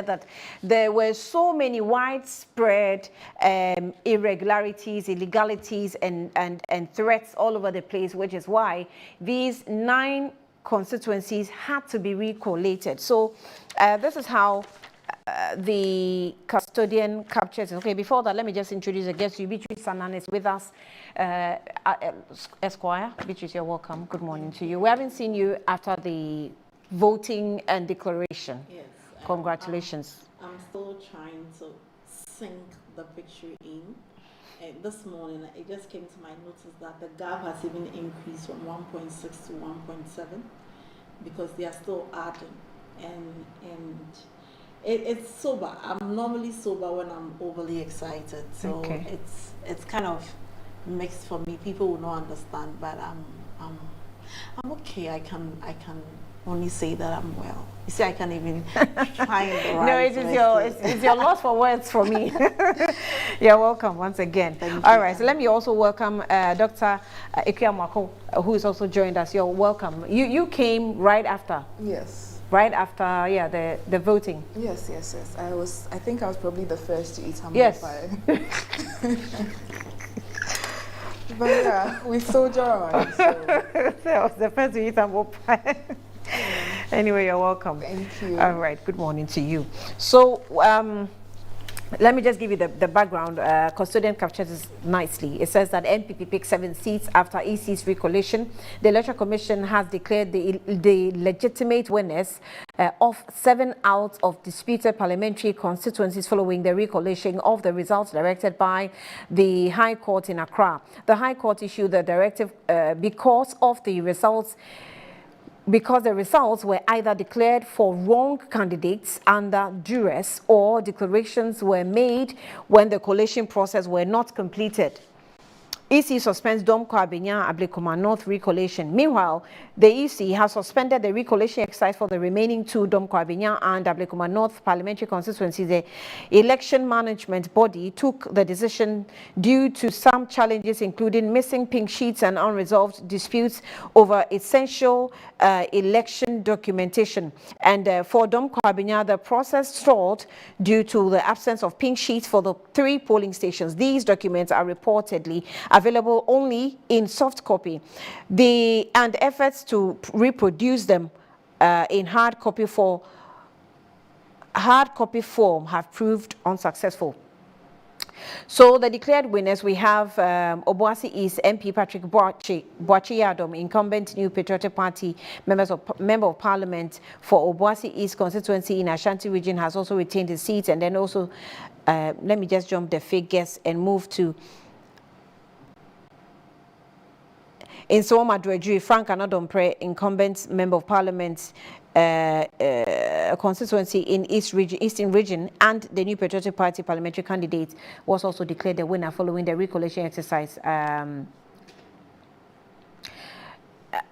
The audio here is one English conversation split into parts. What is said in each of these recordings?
that there were so many widespread irregularities, illegalities, and threats all over the place, which is why these 9 constituencies had to be recollated. So this is how the custodian captures. Okay, before that, let me just introduce a guest. Beatrice Sanan is with us. Esquire, Beatrice, you're welcome. Good morning to you. We haven't seen you after the voting and declaration. Yes. Congratulations. I'm still trying to sink the picture in. This morning, it just came to my notice that the gap has even increased from 1.6 to 1.7 because they are still adding. And it's sober. I'm normally sober when I'm overly excited. So okay. it's kind of mixed for me. People will not understand, but I'm okay. I can only say that I'm well. You see, I can't even find the right. No, it's your loss for words for me. You're welcome once again. All right, so let me also welcome Dr. Ikuamako, who is also joined us. You're welcome. You came right after. Yes. Right after, yeah, the voting. Yes. I think I was probably the first to eat humble pie. But yeah, we soldier on. So. I was the first to eat humble pie. Anyway, you're welcome. Thank you. All right, good morning to you. So, let me just give you the background. Custodian captures this nicely. It says that NPP picked 7 seats after EC's re-collation. The Electoral Commission has declared the legitimate winners of 7 out of disputed parliamentary constituencies following the re-collation of the results directed by the High Court in Accra. The High Court issued the directive because the results were either declared for wrong candidates under duress or declarations were made when the collation process were not completed. EC suspends Domko Abenya Ablekuma North re-collation. Meanwhile, the EC has suspended the re-collation exercise for the remaining 2 Domko Abenya and Ablekuma North parliamentary constituencies. The election management body took the decision due to some challenges, including missing pink sheets and unresolved disputes over essential election documentation. And for Domko Abenya, the process stalled due to the absence of pink sheets for the 3 polling stations. These documents are reportedly available only in soft copy. And efforts to reproduce them in hard copy form have proved unsuccessful. So the declared winners, we have Obuasi East MP Patrick Boachi Yadom, incumbent New Patriotic Party member of Parliament for Obuasi East constituency in Ashanti region, has also retained his seat. And then also, let me just jump the figures and move to in Soma Dredri, Frank Anadompre, incumbent member of Parliament, constituency in Eastern region, and the New Patriotic Party parliamentary candidate was also declared the winner following the re-collation exercise. And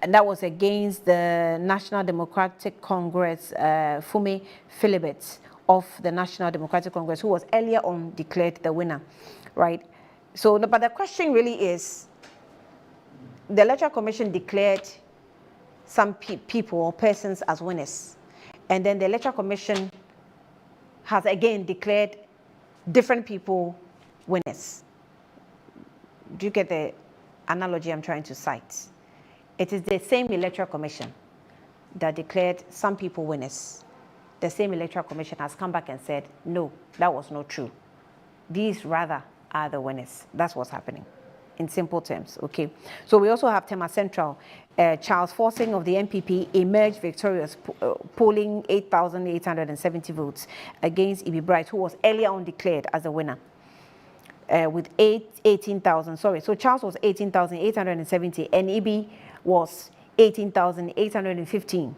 that was against the National Democratic Congress, Fume Philibert of the National Democratic Congress, who was earlier on declared the winner, right? So, but the question really is, the Electoral Commission declared some people or persons as winners. And then the Electoral Commission has again declared different people winners. Do you get the analogy I'm trying to cite? It is the same Electoral Commission that declared some people winners. The same Electoral Commission has come back and said, no, that was not true. These rather are the winners. That's what's happening. In simple terms, okay. So we also have Tema Central. Charles Forsing of the NPP emerged victorious, polling 8,870 votes against Ibi Bright, who was earlier on declared as a winner with 18,000. Sorry, so Charles was 18,870 and Ibi was 18,815.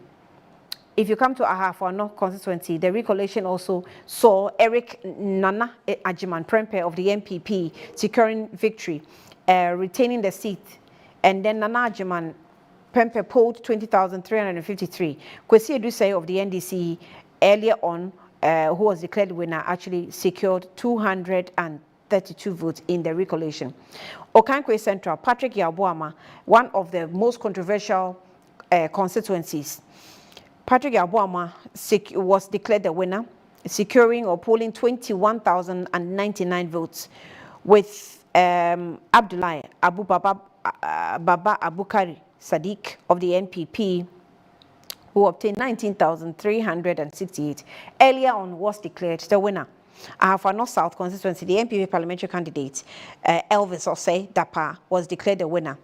If you come to Ahafo North constituency, the re-collation also saw Eric Nana Ajiman Prempe of the NPP securing victory, retaining the seat, and then Nana Ajiman Prempe polled 20,353. Kwesi Edusei of the NDC earlier on, who was declared winner, actually secured 232 votes in the re-collation. Okankwe Central, Patrick Yabuama, one of the most controversial constituencies. Patrick Yabuama was declared the winner securing or polling 21,099 votes, with Abdullahi Baba Abukari Sadiq of the NPP, who obtained 19,368. Earlier on was declared the winner. For North South constituency, the NPP parliamentary candidate, Elvis Osei Dapa, was declared the winner,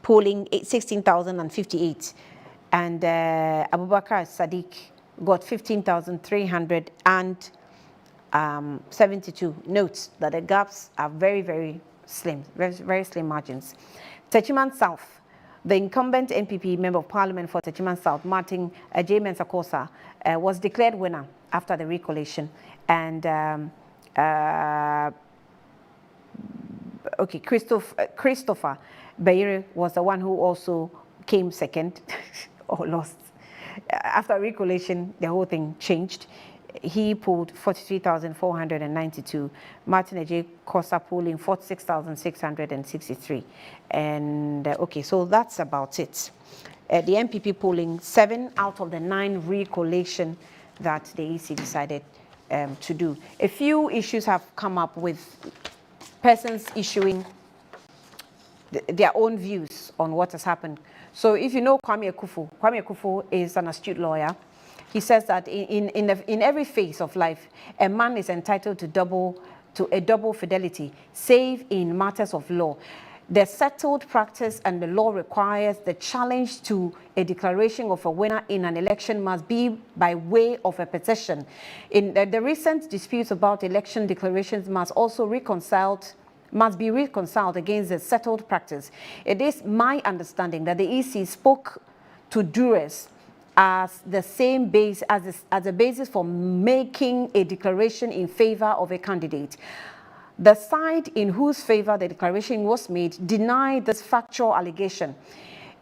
polling 16,058. And Abubakar Sadiq got 15,372. Note that the gaps are very, very slim, very, very slim margins. Techiman South, the incumbent NPP member of parliament for Techiman South, Martin J. Mensah-Kosa, was declared winner after the Re-collation. And Christopher Bayere was the one who also came second or lost. After Re-collation, the whole thing changed. He pulled 43,492. Martin J. Kosa polling 46,663. And okay, so that's about it. The NPP polling 7 out of the 9 Re-collation that the EC decided to do. A few issues have come up with persons issuing their own views on what has happened. So if you know Kwame Akufo is an astute lawyer. He says that in every phase of life, a man is entitled to a double fidelity, save in matters of law. The settled practice and the law requires the challenge to a declaration of a winner in an election must be by way of a petition. In the recent disputes about election declarations must be reconciled against the settled practice. It is my understanding that the EC spoke to duress as the same base as a basis for making a declaration in favor of a candidate. The side in whose favor the declaration was made denied this factual allegation.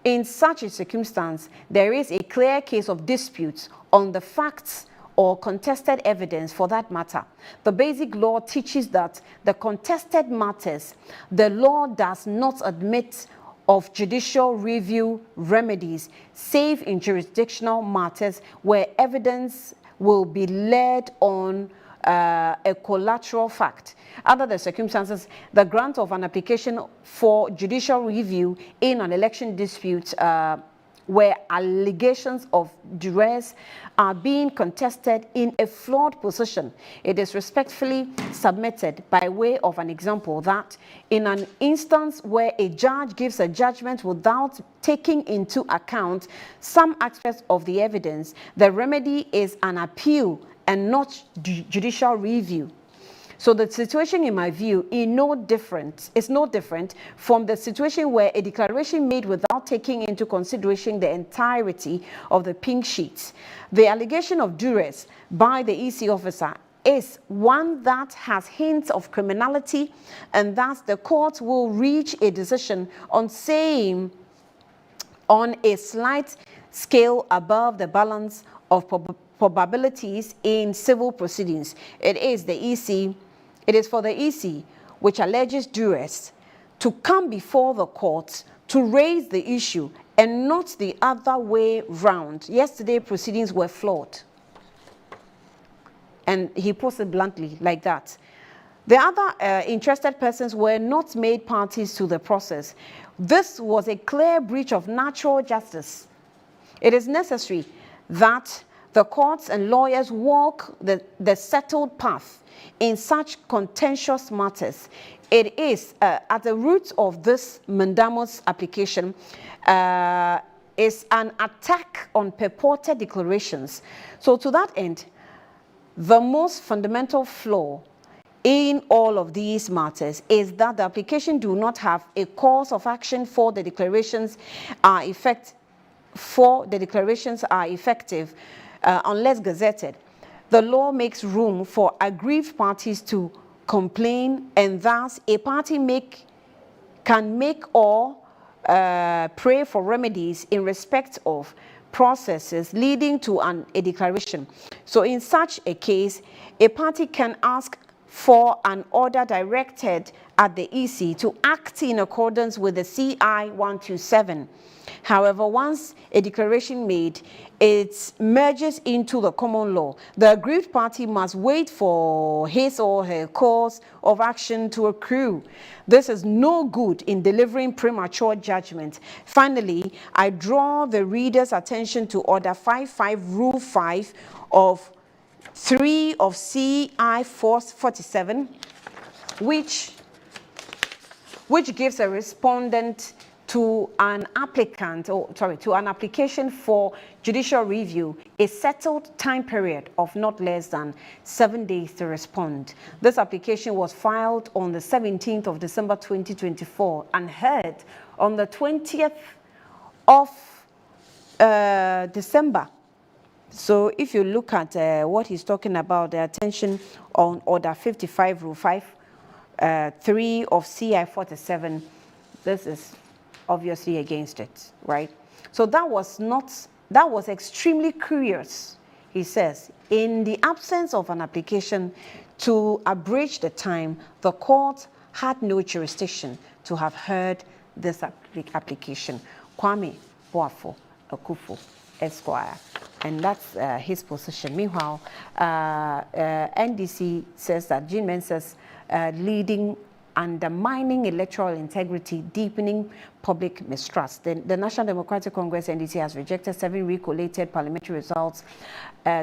In such a circumstance, there is a clear case of disputes on the facts or contested evidence for that matter. The basic law teaches that the contested matters, the law does not admit of judicial review remedies, save in jurisdictional matters where evidence will be laid on a collateral fact. Under the circumstances, the grant of an application for judicial review in an election dispute where allegations of duress are being contested in a flawed position, it is respectfully submitted by way of an example that in an instance where a judge gives a judgment without taking into account some aspects of the evidence, the remedy is an appeal and not judicial review. So the situation, in my view, is no different from the situation where a declaration made without taking into consideration the entirety of the pink sheets. The allegation of duress by the EC officer is one that has hints of criminality, and thus the court will reach a decision on saying on a slight scale above the balance of probabilities in civil proceedings. It is for the EC, which alleges duress, to come before the court to raise the issue and not the other way round. Yesterday, proceedings were flawed. And he puts it bluntly like that. The other interested persons were not made parties to the process. This was a clear breach of natural justice. It is necessary that the courts and lawyers walk the settled path in such contentious matters. It is at the root of this mandamus application is an attack on purported declarations. So to that end, the most fundamental flaw in all of these matters is that the application do not have a cause of action for the declarations are effective unless gazetted. The law makes room for aggrieved parties to complain, and thus a party can make or pray for remedies in respect of processes leading to a declaration. So in such a case, a party can ask for an order directed at the EC to act in accordance with the CI 127. However, once a declaration made, it merges into the common law. The aggrieved party must wait for his or her course of action to accrue. This is no good in delivering premature judgment. Finally, I draw the reader's attention to Order 55, Rule 5 of 3 of CI 447, which gives a respondent to an application for judicial review a settled time period of not less than 7 days to respond. This application was filed on the 17th of December 2024 and heard on the 20th of December. So if you look at what he's talking about, the attention on Order 55, Rule 5, 3 of CI 47, this is obviously against it, right? So that was extremely curious, he says. In the absence of an application to abridge the time, the court had no jurisdiction to have heard this application. Kwame Boafo Akufo, Esquire. And that's his position. Meanwhile, NDC says that Jean Mensah's leading undermining electoral integrity, deepening public mistrust. The National Democratic Congress, NDC, has rejected 7 recollated parliamentary results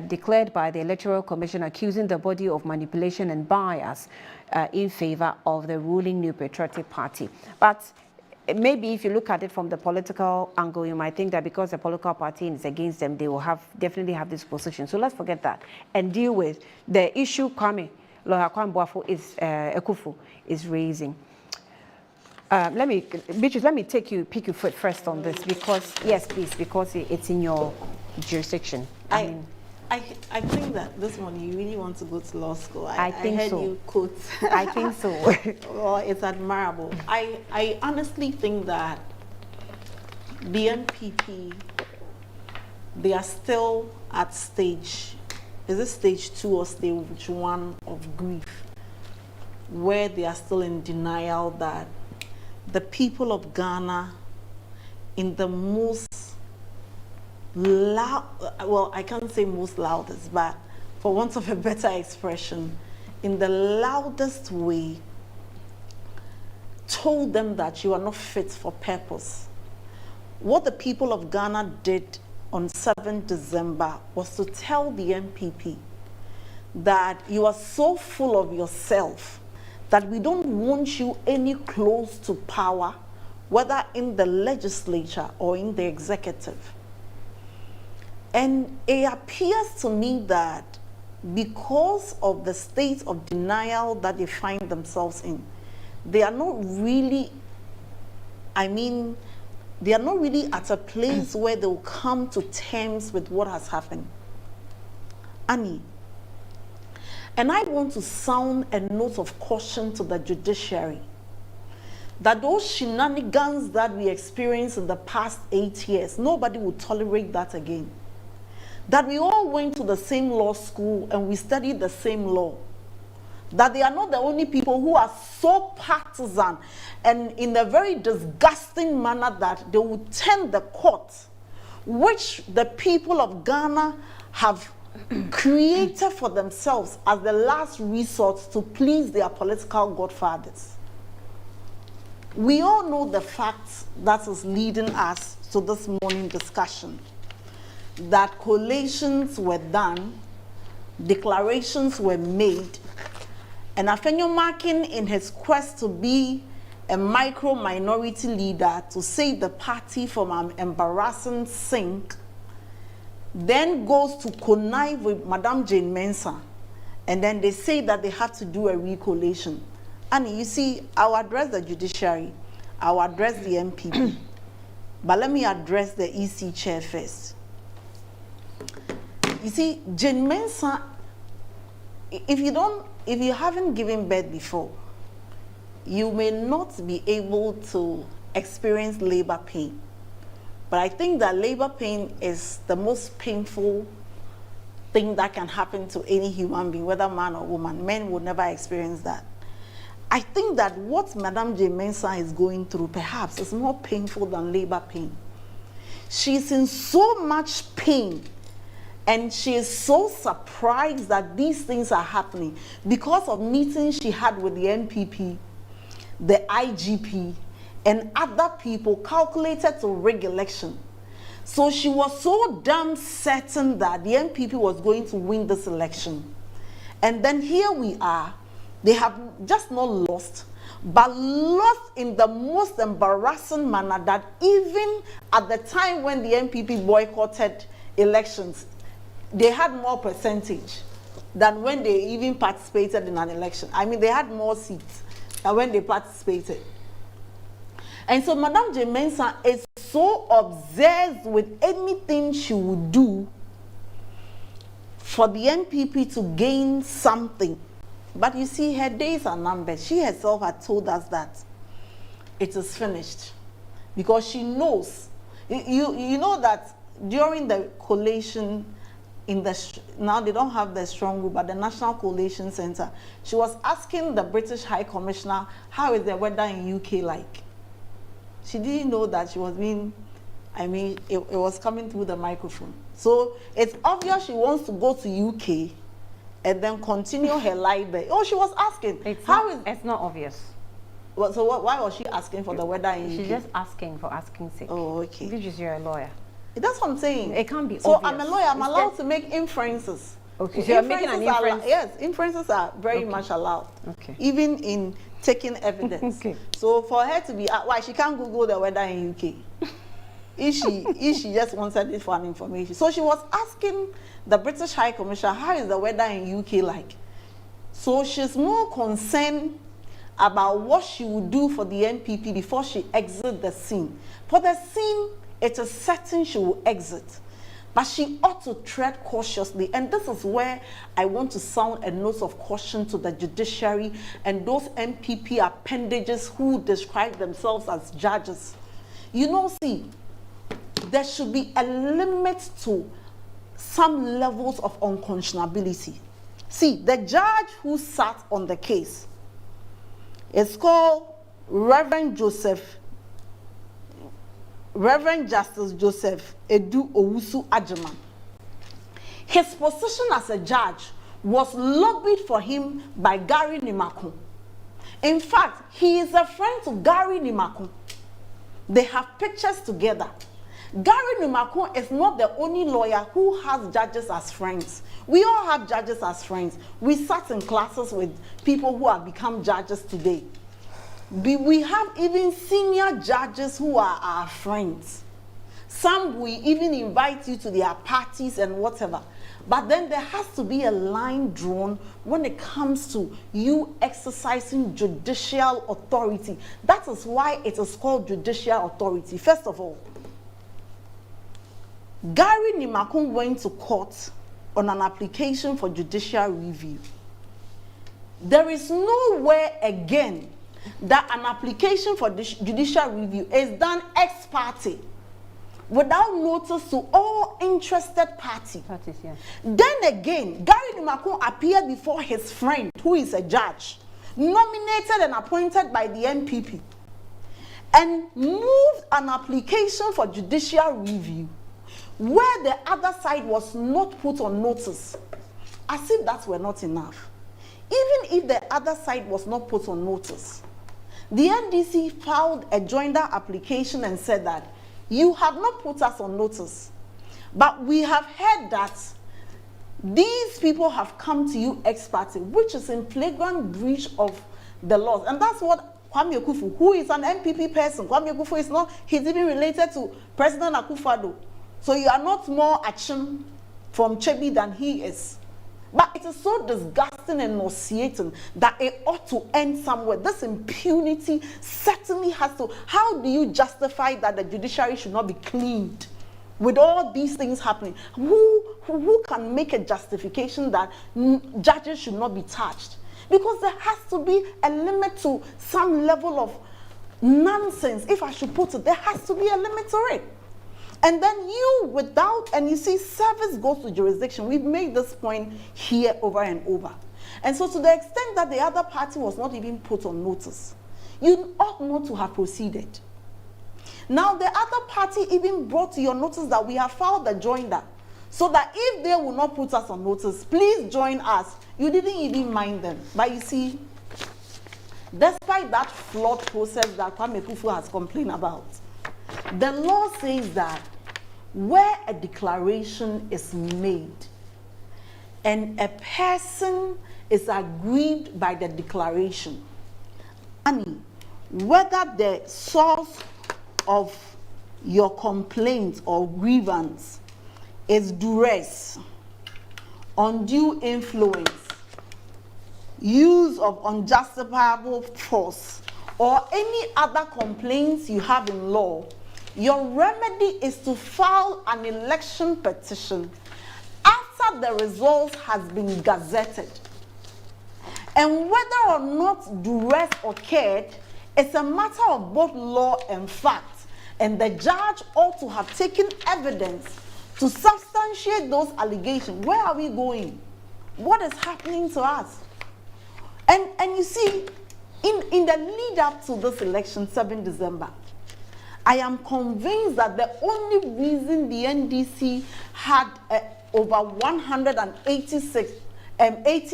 declared by the Electoral Commission, accusing the body of manipulation and bias in favor of the ruling New Patriotic Party. But maybe if you look at it from the political angle, you might think that because the political party is against them, they will definitely have this position. So let's forget that and deal with the issue Kwame Boafo Akufo is raising. Let me pick you first on this, because yes, please, because it's in your jurisdiction. I think that this one you really want to go to law school. I think I heard so. you quote. I think so. Well, it's admirable. I honestly think that the NPP, they are still at stage. Is it stage 2 or stage 1 of grief, where they are still in denial that the people of Ghana, in the most loud, well, I can't say most loudest, but for want of a better expression, in the loudest way, told them that you are not fit for purpose. What the people of Ghana did on 7th December was to tell the NPP that you are so full of yourself that we don't want you any close to power, whether in the legislature or in the executive. And it appears to me that because of the state of denial that they find themselves in, they are not really, they are not really at a place where they will come to terms with what has happened. Annie, and I want to sound a note of caution to the judiciary that those shenanigans that we experienced in the past 8 years, nobody will tolerate that again. That we all went to the same law school and we studied the same law. That they are not the only people who are so partisan and in a very disgusting manner that they will turn the court, which the people of Ghana have created for themselves as the last resort to please their political godfathers. We all know the facts that is leading us to this morning discussion. That collations were done, declarations were made, and Afenyo Markin, in his quest to be a micro-minority leader to save the party from an embarrassing sink, then goes to connive with Madame Jane Mensah, and then they say that they have to do a recollation. And you see, I'll address the judiciary, I'll address the MPP, but let me address the EC chair first. You see, Jane Mensah, if you haven't given birth before, you may not be able to experience labor pain. But I think that labor pain is the most painful thing that can happen to any human being, whether man or woman. Men will never experience that. I think that what Madame J. Mensah is going through perhaps is more painful than labor pain. She's in so much pain, and she is so surprised that these things are happening because of meetings she had with the NPP, the IGP, and other people calculated to rig election. So she was so damn certain that the NPP was going to win this election. And then here we are. They have just not lost, but lost in the most embarrassing manner that even at the time when the NPP boycotted elections, they had more percentage than when they even participated in an election. I mean, they had more seats than when they participated. And so Madame J. Mensah is so obsessed with anything she would do for the NPP to gain something. But you see, her days are numbered. She herself had told us that it is finished. Because she knows. You know that during the collation, now they don't have the strong group, but the National Collation Center, she was asking the British High Commissioner, how is the weather in UK like? She didn't know that she was being, it was coming through the microphone. So it's obvious she wants to go to UK and then continue her life there. Oh, she was asking. It's not obvious. Well, so why was she asking for the weather in UK? She's just asking for asking sake. Oh, okay. Because you're a lawyer. That's what I'm saying. It can't be so obvious. I'm a lawyer. I'm allowed to make inferences. Okay, so you're making an inference? Yes, inferences are very much allowed. Okay. Even in taking evidence. Okay. So for her to be, why she can't Google the weather in UK? if she just wanted it for an information. So she was asking the British High Commissioner, how is the weather in UK like? So she's more concerned about what she would do for the NPP before she exits the scene. For the scene, it is certain she will exit. But she ought to tread cautiously. And this is where I want to sound a note of caution to the judiciary and those NPP appendages who describe themselves as judges. You know, see, there should be a limit to some levels of unconscionability. See, the judge who sat on the case is called Reverend Justice Joseph Edu Owusu Agyemang. His position as a judge was lobbied for him by Gary Nimakun. In fact, he is a friend to Gary Nimakun. They have pictures together. Gary Nimakun is not the only lawyer who has judges as friends. We all have judges as friends. We sat in classes with people who have become judges today. We have even senior judges who are our friends. Some we even invite you to their parties and whatever. But then there has to be a line drawn when it comes to you exercising judicial authority. That is why it is called judicial authority. First of all, Gary Nimakun went to court on an application for judicial review. There is nowhere again that an application for judicial review is done ex parte without notice to all interested parties. Yes. Then again, Gary Nimakun appeared before his friend, who is a judge, nominated and appointed by the NPP, and moved an application for judicial review where the other side was not put on notice, as if that were not enough. Even if the other side was not put on notice, the NDC filed a joinder application and said that you have not put us on notice, but we have heard that these people have come to you ex parte, which is in flagrant breach of the laws. And that's what Kwame Akufu, who is an NPP person, Kwame Akufu is not, he's even related to President Akufo-Addo. So you are not more Achim from Chebi than he is. But it is so disgusting and nauseating that it ought to end somewhere. This impunity certainly has to. How do you justify that the judiciary should not be cleaned with all these things happening? Who can make a justification that judges should not be touched? Because there has to be a limit to some level of nonsense. If I should put it, there has to be a limit to it. And then and you see, service goes to jurisdiction. We've made this point here over and over. And so to the extent that the other party was not even put on notice, you ought not to have proceeded. Now the other party even brought to your notice that we have filed the joinder, so that if they will not put us on notice, please join us. You didn't even mind them. But you see, despite that flawed process that Kwame Kufu has complained about, the law says that where a declaration is made and a person is aggrieved by the declaration, whether the source of your complaint or grievance is duress, undue influence, use of unjustifiable force, or any other complaints you have in law, your remedy is to file an election petition after the result has been gazetted. And whether or not duress occurred, it's a matter of both law and fact, and the judge ought to have taken evidence to substantiate those allegations. Where are we going? What is happening to us? And you see, in the lead up to this election, 7 December, I am convinced that the only reason the NDC had over 80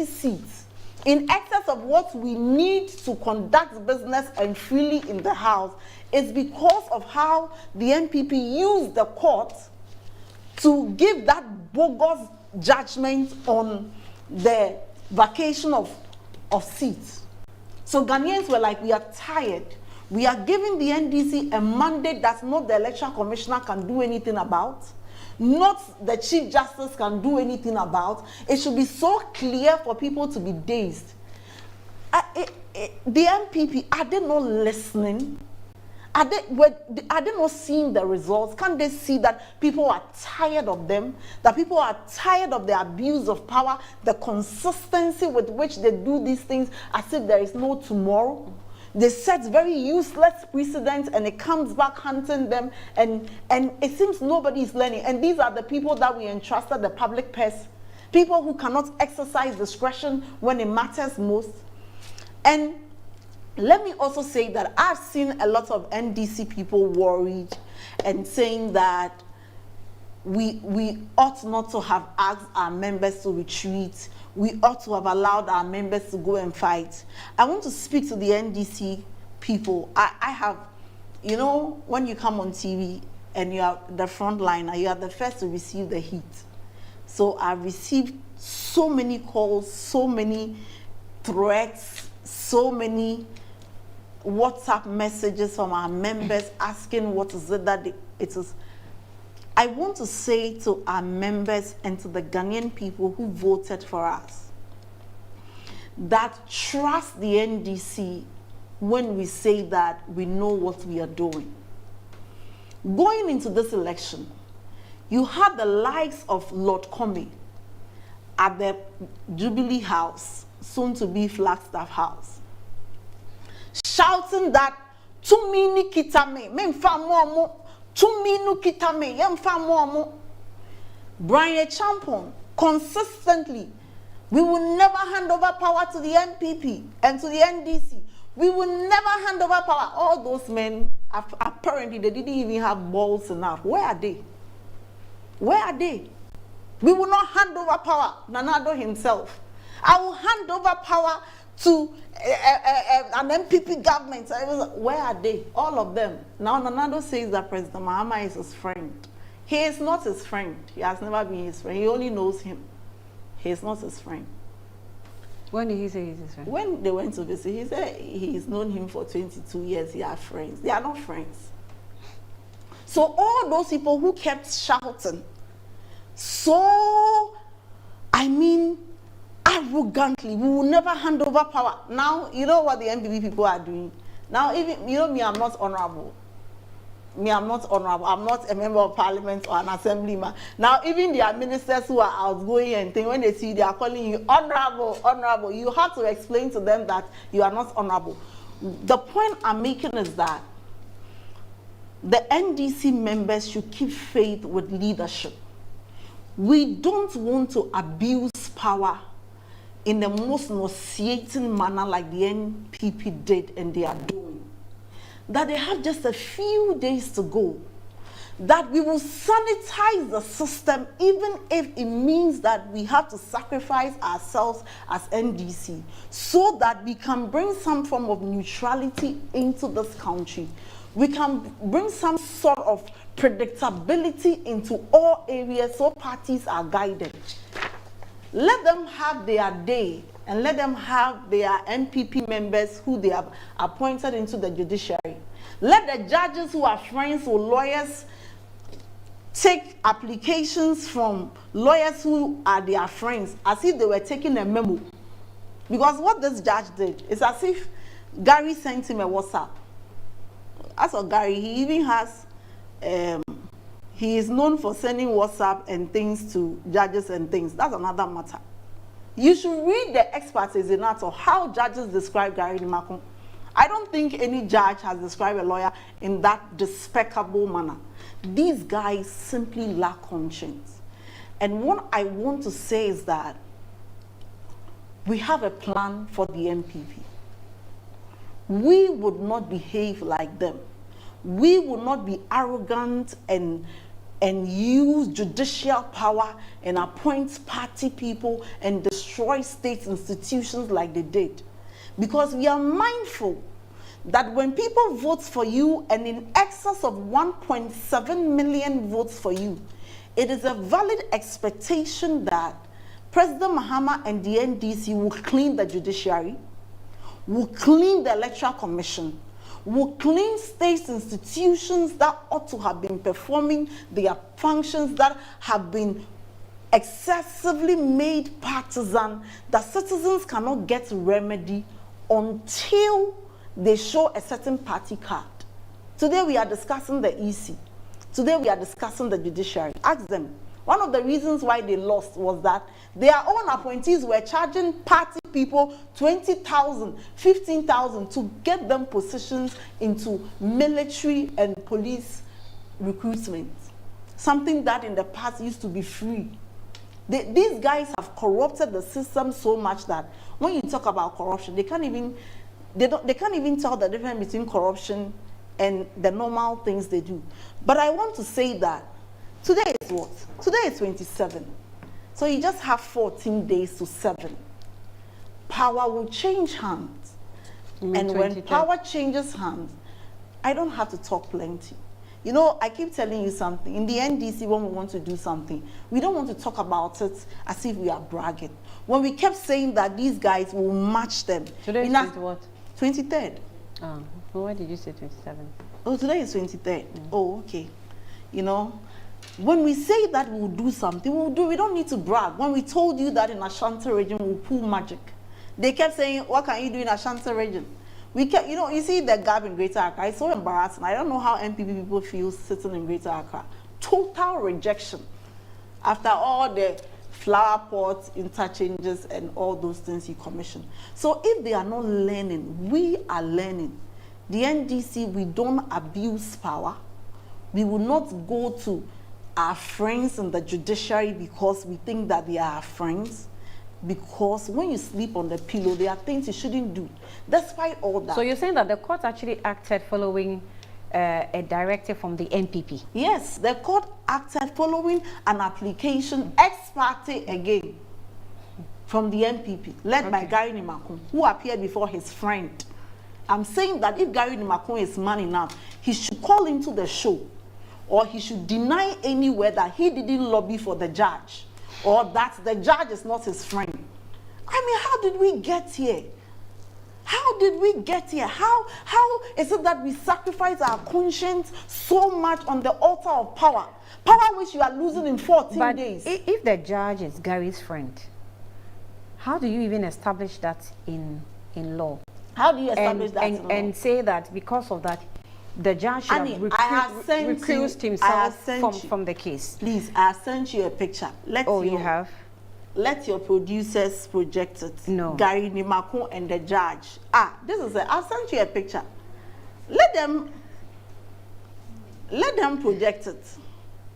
seats, in excess of what we need to conduct business and freely in the House, is because of how the NPP used the court to give that bogus judgment on the vacation of seats. So Ghanaians were like, we are tired. We are giving the NDC a mandate that not the Election Commissioner can do anything about, not the Chief Justice can do anything about. It should be so clear for people to be dazed. The NPP, are they not listening? Are they not seeing the results? Can't they see that people are tired of them? That people are tired of the abuse of power, the consistency with which they do these things as if there is no tomorrow? They set very useless precedents and it comes back hunting them, and it seems nobody is learning. And these are the people that we entrusted the public purse, people who cannot exercise discretion when it matters most. And let me also say that I've seen a lot of NDC people worried and saying that we ought not to have asked our members to retreat. We ought to have allowed our members to go and fight. I want to speak to the NDC people. I have, you know, when you come on TV and you are the frontliner, you are the first to receive the heat. So I've received so many calls, so many threats, so many WhatsApp messages from our members asking what is it that it is. I want to say to our members and to the Ghanaian people who voted for us that trust the NDC when we say that we know what we are doing. Going into this election, you had the likes of Lord Comey at the Jubilee House, soon to be Flagstaff House, shouting that "Tumini kitame, men famomo, tuminu kitame, yem famomo." Brian Champon consistently, we will never hand over power to the NPP and to the NDC. We will never hand over power. All those men, apparently, they didn't even have balls enough. Where are they? Where are they? We will not hand over power. Nanado himself. I will hand over power to an MPP government. Where are they? All of them. Now Nanado says that President Mahama is his friend. He is not his friend. He has never been his friend. He only knows him. He is not his friend. When did he say he's his friend? When they went to visit, he said he's known him for 22 years. They are friends. They are not friends. So all those people who kept shouting, so, I mean, arrogantly, we will never hand over power. Now, you know what the NPP people are doing? Now, even, you know me, I'm not honorable. I'm not honorable. I'm not a member of parliament or an assemblyman. Now, even their ministers who are outgoing and things, when they see you, they are calling you honorable, honorable. You have to explain to them that you are not honorable. The point I'm making is that the NDC members should keep faith with leadership. We don't want to abuse power in the most nauseating manner like the NPP did and they are doing. That they have just a few days to go. That we will sanitize the system even if it means that we have to sacrifice ourselves as NDC so that we can bring some form of neutrality into this country. We can bring some sort of predictability into all areas so parties are guided. Let them have their day and let them have their NPP members who they have appointed into the judiciary. Let the judges who are friends with lawyers take applications from lawyers who are their friends as if they were taking a memo. Because what this judge did is as if Gary sent him a WhatsApp. As for Gary, he even has, he is known for sending WhatsApp and things to judges and things. That's another matter. You should read the expertise in that of how judges describe Gary Nimakun. I don't think any judge has described a lawyer in that despicable manner. These guys simply lack conscience. And what I want to say is that we have a plan for the NPP. We would not behave like them. We would not be arrogant and use judicial power and appoint party people and destroy state institutions like they did. Because we are mindful that when people vote for you and in excess of 1.7 million votes for you, it is a valid expectation that President Mahama and the NDC will clean the judiciary, will clean the Electoral Commission, will clean state institutions that ought to have been performing their functions that have been excessively made partisan, that citizens cannot get remedy until they show a certain party card. Today we are discussing the EC. Today we are discussing the judiciary. Ask them. One of the reasons why they lost was that their own appointees were charging party people 20,000, 15,000 to get them positions into military and police recruitment. Something that in the past used to be free. These guys have corrupted the system so much that when you talk about corruption, they can't even tell the difference between corruption and the normal things they do. But I want to say that today is what? Today is 27. So you just have 14 days to 7. Power will change hands. And when power changes hands, I don't have to talk plenty. You know, I keep telling you something. In the NDC, when we want to do something, we don't want to talk about it as if we are bragging. When we kept saying that these guys will match them. Today is what? 23rd. Oh, well, why did you say 27? Oh, today is 23rd. Oh, okay. You know, when we say that we'll do something, we'll do. We don't need to brag. When we told you that in Ashanti region we'll pull magic, they kept saying, what can you do in Ashanti region? We kept, you know, you see the gap in Greater Accra. It's so embarrassing. I don't know how NPP people feel sitting in Greater Accra. Total rejection. After all the flower pots, interchanges, and all those things you commission. So if they are not learning, we are learning. The NDC, we don't abuse power. We will not go to our friends in the judiciary because we think that they are our friends. Because when you sleep on the pillow, there are things you shouldn't do. Despite all that. So you're saying that the court actually acted following a directive from the NPP? Yes, the court acted following an application ex parte again from the NPP, led by Gary Nimakun, who appeared before his friend. I'm saying that if Gary Nimakun is man enough, he should call into the show, or he should deny anywhere that he didn't lobby for the judge, or that the judge is not his friend. I mean, how did we get here? How did we get here? How is it that we sacrifice our conscience so much on the altar of power? Power which you are losing in 14 days. If the judge is Gary's friend, how do you even establish that in law? How do you establish that in law? And say that because of that, the judge should Annie, have recused himself from the case? Please, I sent you a picture. You have? Let your producers project it. No. Gary Nimakun and the judge. This is it. I'll send you a picture. Let them. Let them project it.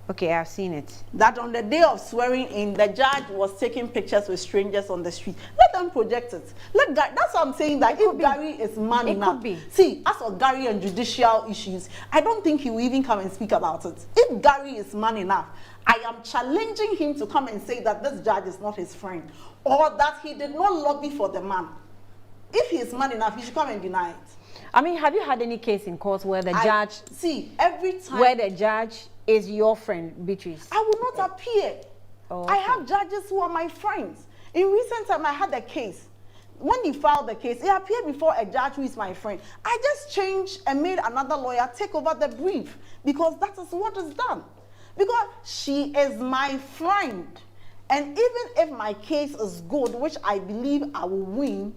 Okay, I've seen it. That on the day of swearing in, the judge was taking pictures with strangers on the street. Let them project it. That's what I'm saying, that if Gary is man enough. Could be. See, as for Gary and judicial issues, I don't think he will even come and speak about it. If Gary is man enough, I am challenging him to come and say that this judge is not his friend, or that he did not lobby for the man. If he is man enough, he should come and deny it. I mean, have you had any case in court where the judge... See, every time... Where the judge is your friend, Beatrice? I will not appear. Oh, okay. I have judges who are my friends. In recent time, I had a case. When he filed the case, he appeared before a judge who is my friend. I just changed and made another lawyer take over the brief, because that is what is done. Because she is my friend. And even if my case is good, which I believe I will win,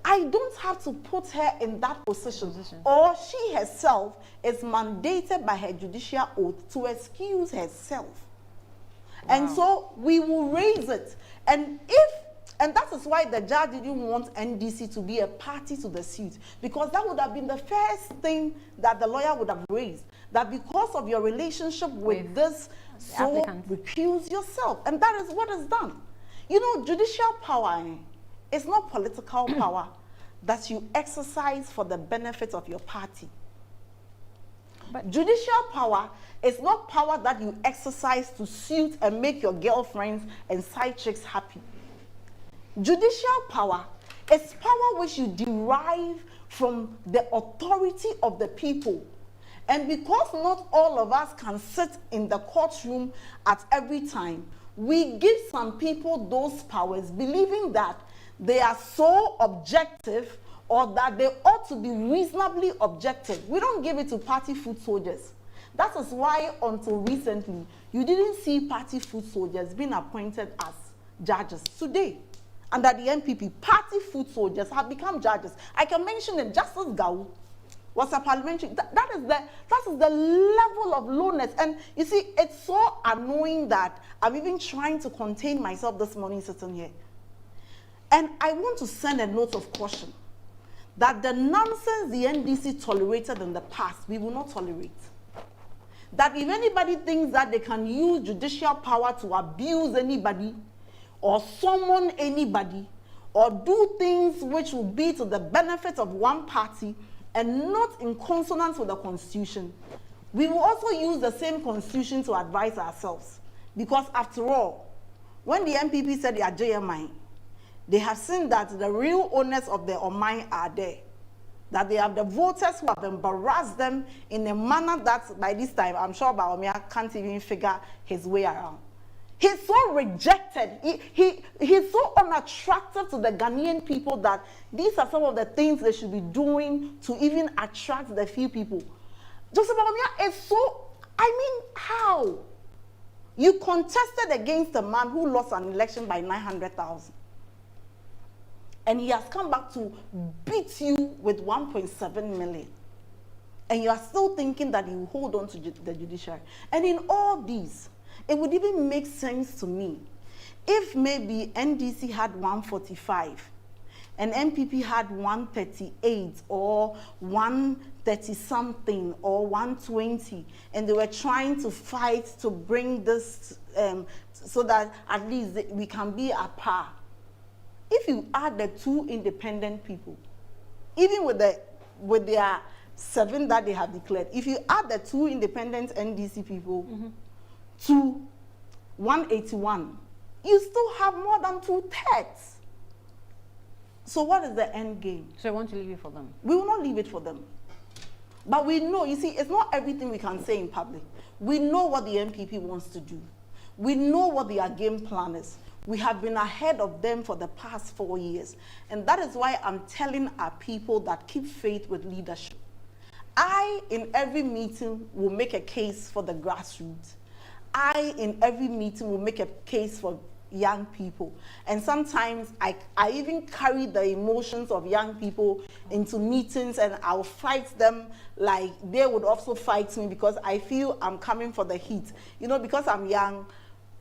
I don't have to put her in that position. Or she herself is mandated by her judicial oath to excuse herself. Wow. And so we will raise it. And that is why the judge didn't want NDC to be a party to the suit, because that would have been the first thing that the lawyer would have raised, that because of your relationship with this, so recuse yourself. And that is what is done. You know, judicial power, it's not political power that you exercise for the benefit of your party. But judicial power is not power that you exercise to suit and make your girlfriends and side chicks happy. Judicial power is power which you derive from the authority of the people. And because not all of us can sit in the courtroom at every time, we give some people those powers, believing that they are so objective, or that they ought to be reasonably objective. We don't give it to party foot soldiers. That is why until recently, you didn't see party foot soldiers being appointed as judges. Today, under the MPP, party foot soldiers have become judges. I can mention that Justice Gau was a parliamentary. That is the level of lowness. And you see, it's so annoying that I'm even trying to contain myself this morning sitting here. And I want to send a note of caution that the nonsense the NDC tolerated in the past, we will not tolerate. That if anybody thinks that they can use judicial power to abuse anybody, or summon anybody, or do things which will be to the benefit of one party and not in consonance with the Constitution, we will also use the same Constitution to advise ourselves. Because after all, when the MPP said they are JMI, they have seen that the real owners of the Omai are there. That they have the voters who have embarrassed them in a manner that by this time, I'm sure Baomia can't even figure his way around. He's so rejected. He's so unattractive to the Ghanaian people that these are some of the things they should be doing to even attract the few people. Joseph Baomia is so, how? You contested against a man who lost an election by 900,000. And he has come back to beat you with 1.7 million. And you are still thinking that he will hold on to the judiciary. And in all these, it would even make sense to me if maybe NDC had 145 and MPP had 138 or 130 something or 120, and they were trying to fight to bring this so that at least we can be at par. If you add the two independent people, even with their 7 that they have declared, if you add the 2 independent NDC people to 181, you still have more than 2/3. So what is the end game? So I want to leave it for them. We will not leave it for them. But we know, you see, it's not everything we can say in public. We know what the MPP wants to do. We know what their game plan is. We have been ahead of them for the past 4 years. And that is why I'm telling our people that keep faith with leadership. I, in every meeting, will make a case for the grassroots. I, in every meeting, will make a case for young people. And sometimes I even carry the emotions of young people into meetings, and I'll fight them like they would also fight me, because I feel I'm coming for the heat. You know, because I'm young,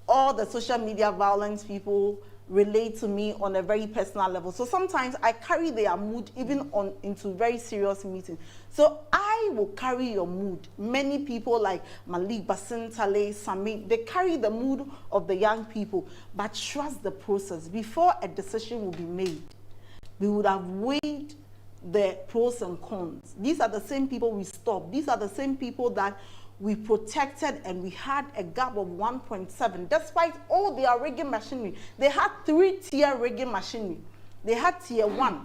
all the social media violence people, relate to me on a very personal level. So sometimes I carry their mood even on into very serious meetings. So I will carry your mood. Many people like Malik, Basin, Talay, Sami, they carry the mood of the young people, but trust the process. Before a decision will be made, we would have weighed the pros and cons. These are the same people we stopped. These are the same people that we protected, and we had a gap of 1.7 despite all their rigging machinery. They had 3-tier rigging machinery. They had tier 1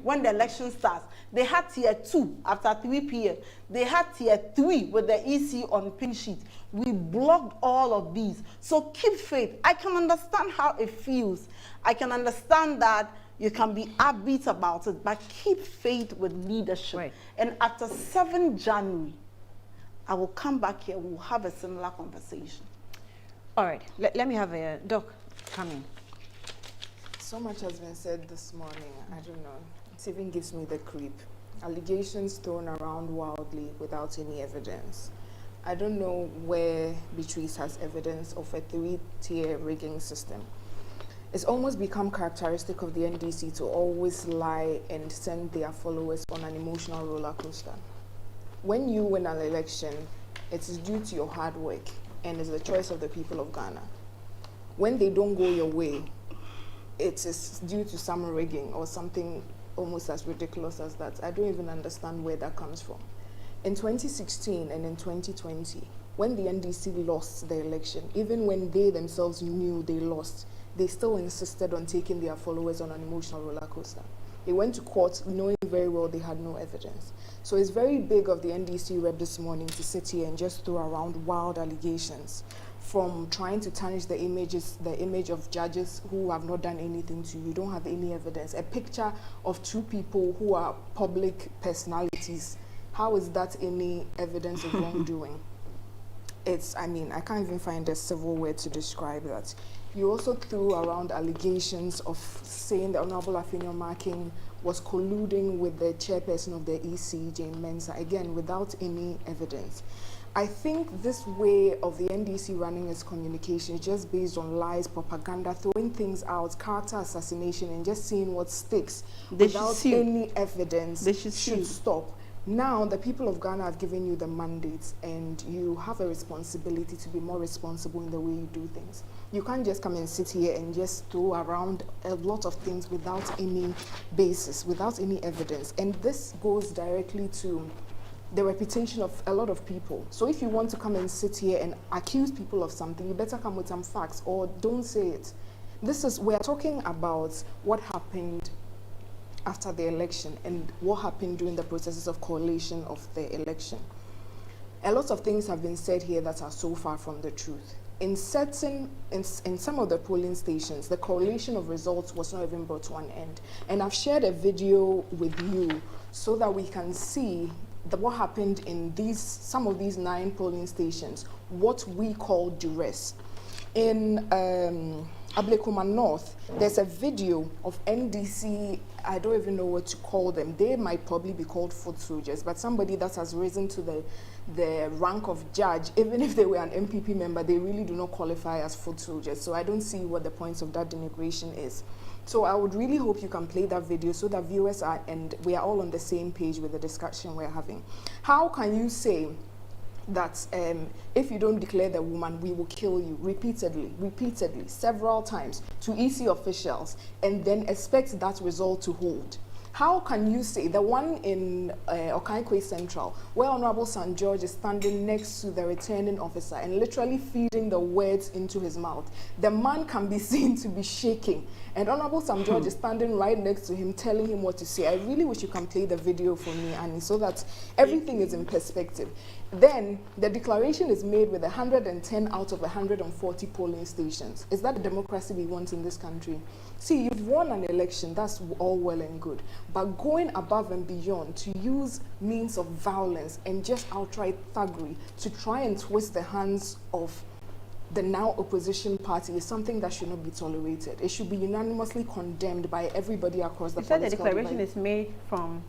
when the election starts. They had tier 2 after 3 p.m. They had tier 3 with the EC on pin sheet. We blocked all of these. So keep faith. I can understand how it feels. I can understand that you can be upbeat about it, but keep faith with leadership. Right. And after 7 January, I will come back here, we'll have a similar conversation. All right, let me have a doc come in. So much has been said this morning. I don't know. It even gives me the creep. Allegations thrown around wildly without any evidence. I don't know where Beatrice has evidence of a 3-tier rigging system. It's almost become characteristic of the NDC to always lie and send their followers on an emotional roller coaster. When you win an election, it is due to your hard work and it's the choice of the people of Ghana. When they don't go your way, it is due to some rigging or something almost as ridiculous as that. I don't even understand where that comes from. In 2016 and in 2020, when the NDC lost the election, even when they themselves knew they lost, they still insisted on taking their followers on an emotional roller coaster. They went to court knowing very well they had no evidence. So it's very big of the NDC rep this morning to sit here and just throw around wild allegations, from trying to tarnish the image of judges who have not done anything to you. You don't have any evidence. A picture of 2 people who are public personalities. How is that any evidence of wrongdoing? I mean, I can't even find a civil word to describe that. You also threw around allegations of saying the Honorable Afenyo Marking was colluding with the chairperson of the EC, Jane Mensah, again, without any evidence. I think this way of the NDC running its communication is just based on lies, propaganda, throwing things out, character assassination, and just seeing what sticks without any evidence. They should stop. Now, the people of Ghana have given you the mandate, and you have a responsibility to be more responsible in the way you do things. You can't just come and sit here and just throw around a lot of things without any basis, without any evidence. And this goes directly to the reputation of a lot of people. So if you want to come and sit here and accuse people of something, you better come with some facts, or don't say it. We're talking about what happened after the election and what happened during the processes of coalition of the election. A lot of things have been said here that are so far from the truth. In some of the polling stations, the correlation of results was not even brought to an end. And I've shared a video with you so that we can see what happened in some of these 9 polling stations, what we call duress. In Ablekuma North, there's a video of NDC, I don't even know what to call them. They might probably be called foot soldiers, but somebody that has risen to the rank of judge, even if they were an MPP member, they really do not qualify as foot soldiers. So I don't see what the point of that denigration is. So I would really hope you can play that video so that viewers and we are all on the same page with the discussion we're having. How can you say that if you don't declare the woman, we will kill you repeatedly, several times to EC officials, and then expect that result to hold? How can you say the one in Okaikwe Central, where Honorable St. George is standing next to the returning officer and literally feeding the words into his mouth? The man can be seen to be shaking, and Honorable St. George is standing right next to him, telling him what to say. I really wish you can play the video for me, Annie, so that everything is in perspective. Then the declaration is made with 110 out of 140 polling stations. Is that the democracy we want in this country? See, you've won an election, that's all well and good. But going above and beyond to use means of violence and just outright thuggery to try and twist the hands of the now opposition party is something that should not be tolerated. It should be unanimously condemned by everybody across the political divide. You said the declaration is made from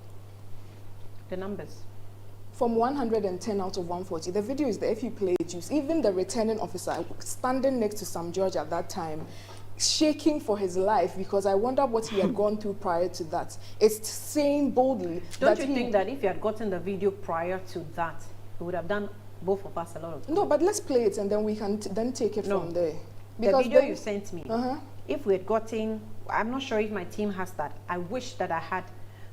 the numbers? From 110 out of 140. The video is there. If you play it, even the returning officer standing next to Sam George at that time shaking for his life because I wonder what he had gone through prior to that. It's saying boldly Don't that you think that if you had gotten the video prior to that, it would have done both of us a lot of good? No, but let's play it and then we can then take it from there. The video you sent me, Uh-huh. if we had gotten, I'm not sure if my team has that. I wish that I had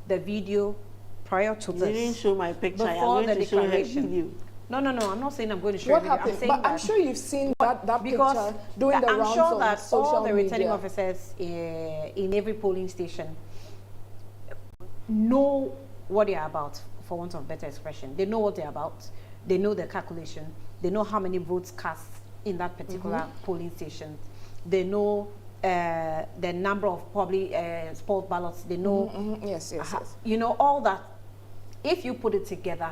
the video prior to You this. didn't show my picture. I'm Before going the to show her declaration. video. No, I'm not saying I'm going to show What you. I'm happened? saying But that I'm sure you've seen that because picture doing the I'm rounds sure on that social all the returning media. officers in every polling station know what they are about, for want of better expression. They know what they're about. They know the calculation. They know how many votes cast in that particular polling station. They know the number of probably spoiled ballots. They know, Yes. you know, all that. If you put it together,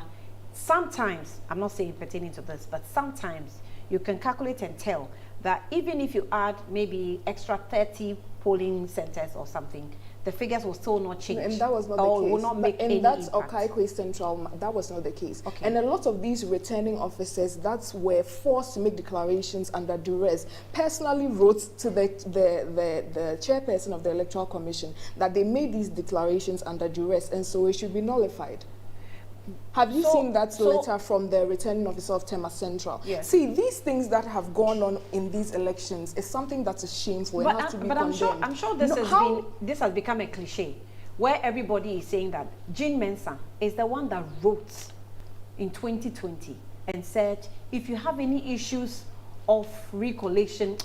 sometimes, I'm not saying pertaining to this, but sometimes you can calculate and tell that even if you add maybe extra 30 polling centers or something, the figures will still not change. And that was not or the case. will not make any and that's impact. Okaikwe Central, that was not the case. Okay. And a lot of these returning officers that were forced to make declarations under duress personally wrote to the chairperson of the Electoral Commission that they made these declarations under duress and so it should be nullified. Have you seen that letter from the returning officer of Tema Central? Yes. See, these things that have gone on in these elections is something that is shameful and has to be condemned. I'm sure this has become a cliche, where everybody is saying that Jean Mensah is the one that wrote in 2020 and said, if you have any issues of re-collation,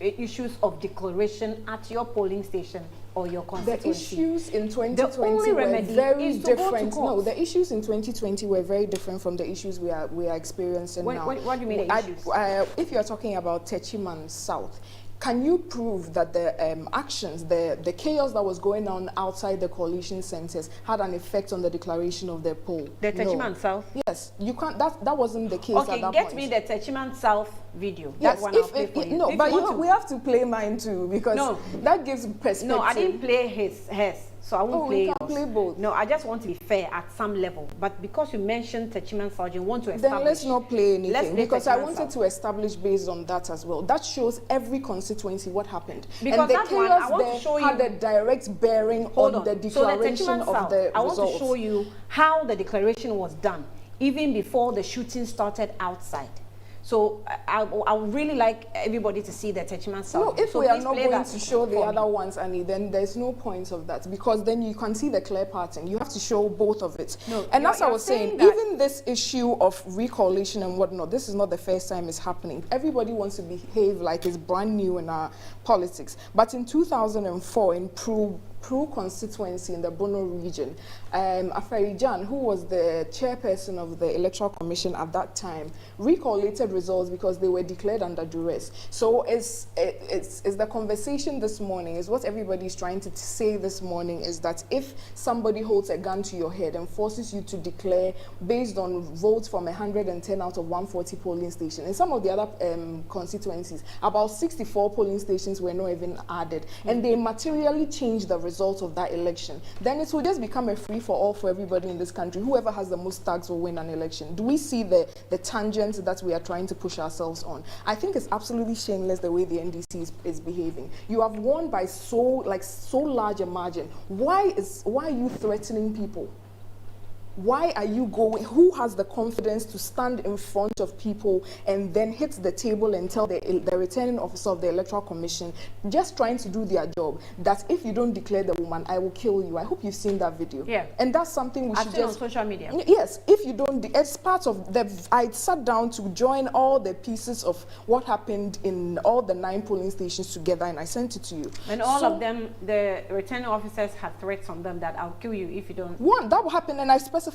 issues of declaration at your polling station or your constituency. The issues in 2020 only were remedy very is to go to different. court. No, the issues in 2020 were very different from the issues we are experiencing now. What do you mean the issues? If you're talking about Techiman South, can you prove that the actions, the chaos that was going on outside the coalition centers had an effect on the declaration of the poll? The No. Techiman South? Yes, you can't. That wasn't the case Okay, at that get point. me the Techiman South video. Yes, That one I'll play for you. no, If but you want to. we have to play mine too because that gives perspective. No, I didn't play hers, so I won't play we yours. can play both. No, I just want to be fair at some level. But because you mentioned Techiman South, you want to establish. Then let's not play anything Let's play because I Techiman wanted South. to establish based on that as well. That shows every constituency what happened. Because and the that one, chaos I want to there show had you- a direct bearing Hold on the So the declaration Techiman of South, the I results. want to show you how the declaration was done, even before the shooting started outside. So I would really like everybody to see the Techiman South. No, if so we are please not play going that to show the for other me. ones, Annie, then there's no point of that because then you can see the clear pattern. You have to show both of it. No, and as I you're was saying, that- even this issue of re-collation and whatnot, this is not the first time it's happening. Everybody wants to behave like it's brand new in our politics. But in 2004, in Peru constituency in the Bono region, Afarijan, who was the chairperson of the Electoral Commission at that time, recollated results because they were declared under duress. So it's the conversation this morning, is what everybody is trying to say this morning, is that if somebody holds a gun to your head and forces you to declare based on votes from 110 out of 140 polling stations, in some of the other constituencies, about 64 polling stations were not even added, and they materially changed the result of that election, then it will just become a free-for-all for everybody in this country. Whoever has the most tags will win an election. Do we see the tangent that we are trying to push ourselves on? I think it's absolutely shameless the way the NDC is behaving. You have won by so large a margin. Why are you threatening people? Why are you going? Who has the confidence to stand in front of people and then hit the table and tell the returning officer of the Electoral Commission, just trying to do their job, that if you don't declare the woman, I will kill you? I hope you've seen that video. Yeah. And that's something we I've should seen just on social media. Yes, if you don't, it's part of the. I sat down to join all the pieces of what happened in all the 9 polling stations together, and I sent it to you. And all of them, the returning officers had threats on them that I'll kill you if you don't. One, that happened, and I specified,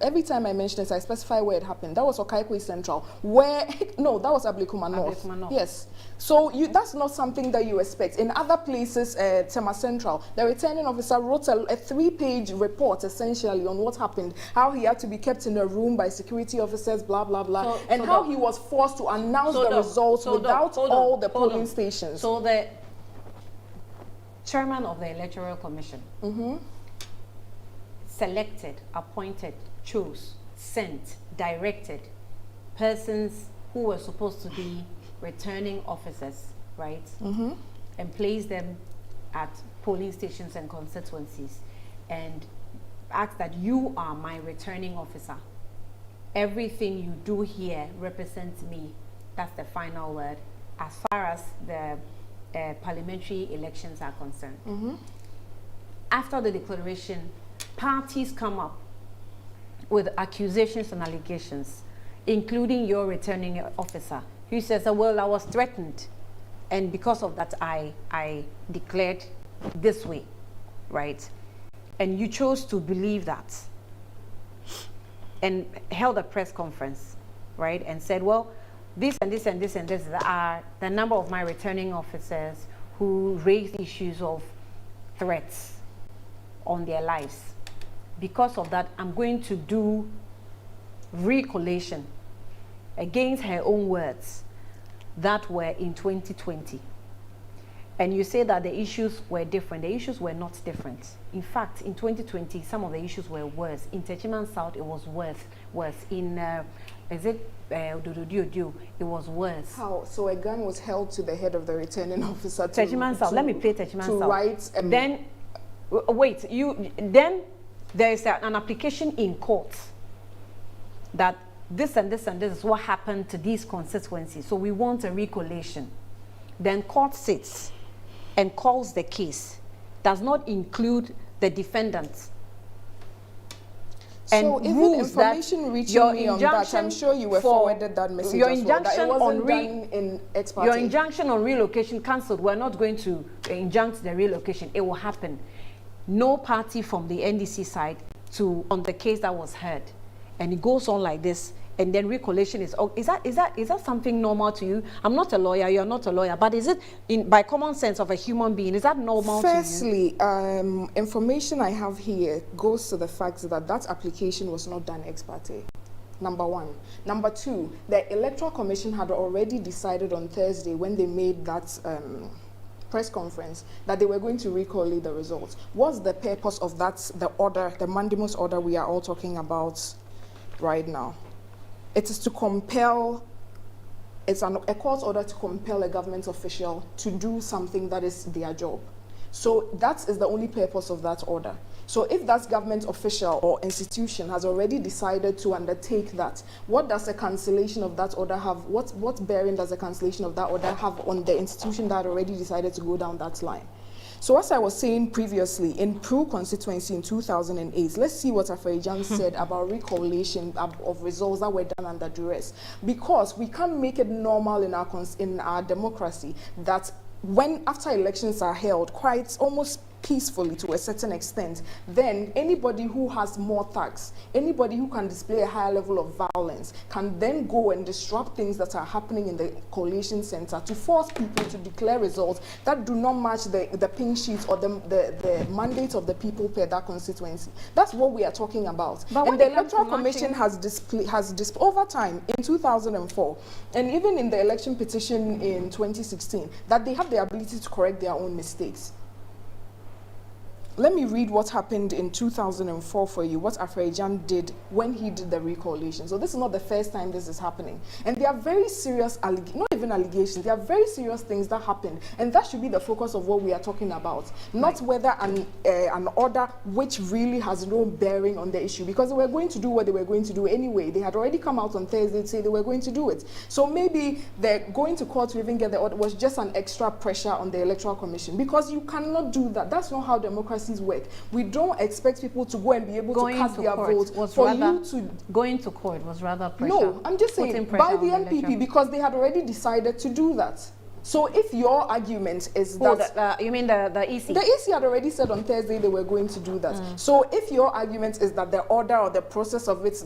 every time I mentioned it, I specify where it happened. That was Okaikwe Central, where, no, that was Ablekuma North. Ablekuma North. Yes. So that's not something that you expect. In other places, Tema Central, the returning officer wrote a 3-page report, essentially, on what happened, how he had to be kept in a room by security officers, blah, blah, blah, and how he was forced to announce the results without all the polling stations. So the chairman of the Electoral Commission selected, appointed, chose, sent, directed persons who were supposed to be returning officers, right? and place them at polling stations and constituencies, and ask that you are my returning officer. Everything you do here represents me. That's the final word as far as the parliamentary elections are concerned. After the declaration, parties come up with accusations and allegations, including your returning officer, who says, oh, well, I was threatened, and because of that, I declared this way, right? And you chose to believe that, and held a press conference, right? And said, well, this and this and this and this are the number of my returning officers who raised issues of threats on their lives. Because of that, I'm going to do re-collation against her own words that were in 2020. And you say that the issues were different. The issues were not different. In fact, in 2020, some of the issues were worse. In Techiman South, it was worse. In, it was worse. How? So a gun was held to the head of the returning officer to... Techiman South, let me play Techiman South. To write... Then, wait, then there is an application in court that this and this and this is what happened to these constituencies. So we want a re-collation. Then court sits and calls the case, does not include the defendants. So and even information reaching me on that, I'm sure you were forwarded that message your as well, that it wasn't on done in ex parte. Your injunction on relocation cancelled. We're not going to injunct the relocation. It will happen. No party from the NDC side on the case that was heard. And it goes on like this. And then re-collation is that something normal to you? I'm not a lawyer, you're not a lawyer, but is it by common sense of a human being, is that normal to you? Firstly, information I have here goes to the fact that that application was not done ex parte. Number one. Number two, the Electoral Commission had already decided on Thursday when they made that press conference that they were going to recollate the results. What's the purpose of that, the order, the mandamus order we are all talking about right now? It is to compel, it's a court order to compel a government official to do something that is their job. So that is the only purpose of that order. So if that government official or institution has already decided to undertake that, what does a cancellation of that order have? What bearing does a cancellation of that order have on the institution that already decided to go down that line? So as I was saying previously, in Peru constituency in 2008, let's see what Afrejan said about re-collation of results that were done under duress. Because we can't make it normal in our democracy that when after elections are held, quite almost peacefully to a certain extent, then anybody who has more thugs, anybody who can display a higher level of violence can then go and disrupt things that are happening in the collation center to force people to declare results that do not match the pink sheets or the mandate of the people per that constituency. That's what we are talking about. But and the Electoral Commission has over time in 2004 and even in the election petition in 2016 that they have the ability to correct their own mistakes. Let me read what happened in 2004 for you, what Afrejan did when he did the re-collation. So this is not the first time this is happening. And they are very serious, not even allegations, they are very serious things that happened. And that should be the focus of what we are talking about. Not whether an order which really has no bearing on the issue. Because they were going to do what they were going to do anyway. They had already come out on Thursday to say they were going to do it. So maybe the going to court to even get the order was just an extra pressure on the Electoral Commission. Because you cannot do that. That's not how democracy work. We don't expect people to go and be able to cast their vote for you to... Going to court was rather pressure. No, I'm just saying by the NPP because they had already decided to do that. So if your argument is that... you mean the EC? The EC had already said on Thursday they were going to do that. So if your argument is that the order or the process of it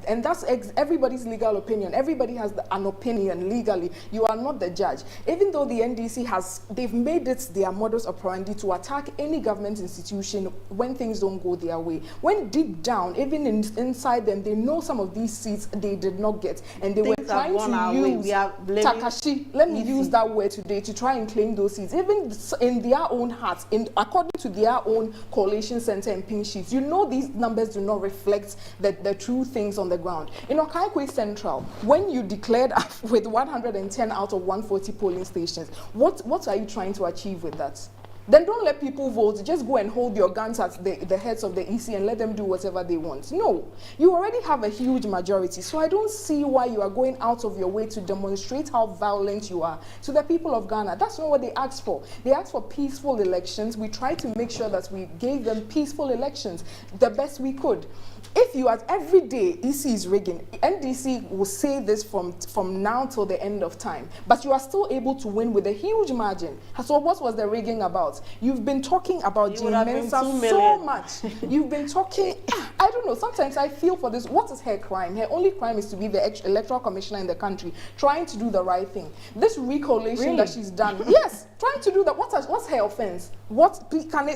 and that's everybody's legal opinion. Everybody has an opinion legally. You are not the judge. Even though the NDC they've made it their modus operandi to attack any government institution when things don't go their way. When deep down, even inside them, they know some of these seats they did not get. And they were trying to use Takashi. Let me use that word. somewhere today to try and claim those seats, even in their own hearts, according to their own collation center and pink sheets, you know these numbers do not reflect the true things on the ground. In Okaikwe Central, when you declared with 110 out of 140 polling stations, what are you trying to achieve with that? Then don't let people vote. Just go and hold your guns at the heads of the EC and let them do whatever they want. No, you already have a huge majority. So I don't see why you are going out of your way to demonstrate how violent you are to the people of Ghana. That's not what they asked for. They asked for peaceful elections. We tried to make sure that we gave them peaceful elections the best we could. If you are every day EC is rigging, NDC will say this from now till the end of time, but you are still able to win with a huge margin. So what was the rigging about? You've been talking about Jean Mensa so much. You've been talking, I don't know, sometimes I feel for this. What is her crime? Her only crime is to be the electoral commissioner in the country, trying to do the right thing. This re-collation that she's done, yes, trying to do that. What's her offense?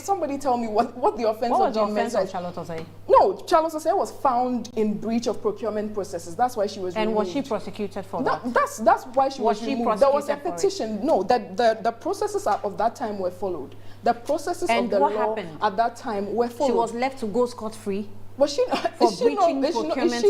Somebody tell me what the offense of Jean Mensa is? Charlotte Osei? No, Charlotte Osei was found in breach of procurement processes. That's why she was removed. And was she prosecuted for that? That's why she was removed. There was a petition. No, that the processes of that time were followed. The processes of the law at that time were followed. She was left to go scot-free. But is she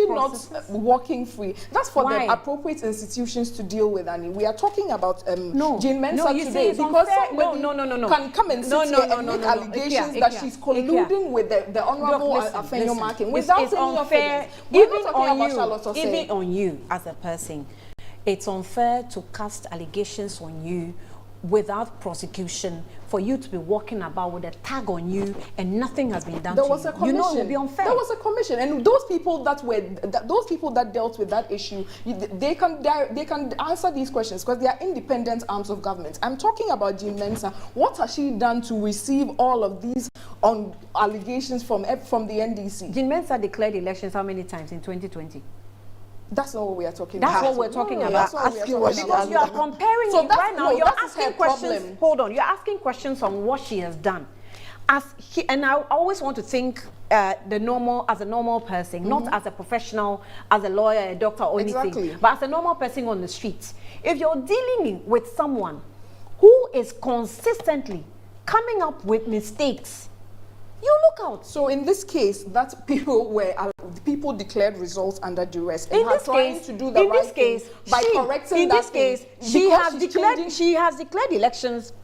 not walking free? That's for the appropriate institutions to deal with, Annie. We are talking about Jean Mensa today because somebody can come and sit here and make allegations that she's colluding with the Honorable Afenyo Markin without any offense. Even on you as a person, it's unfair to cast allegations on you without prosecution, for you to be walking about with a tag on you and nothing has been done to you. You know it would be unfair. There was a commission, and those people that dealt with that issue, they can answer these questions because they are independent arms of government. I'm talking about Jean Mensa. What has she done to receive all of these allegations from the NDC? Jean Mensa declared elections how many times in 2020? That's not what we are talking about. That's what we're talking about. Because you are comparing it right now. You're asking questions. Hold on. You're asking questions on what she has done. And I always want to think as a normal person, not as a professional, as a lawyer, a doctor, or anything, but as a normal person on the street. If you're dealing with someone who is consistently coming up with mistakes, you look out. So in this case, that people declared results under duress. In this case, by correcting in this case, she has declared elections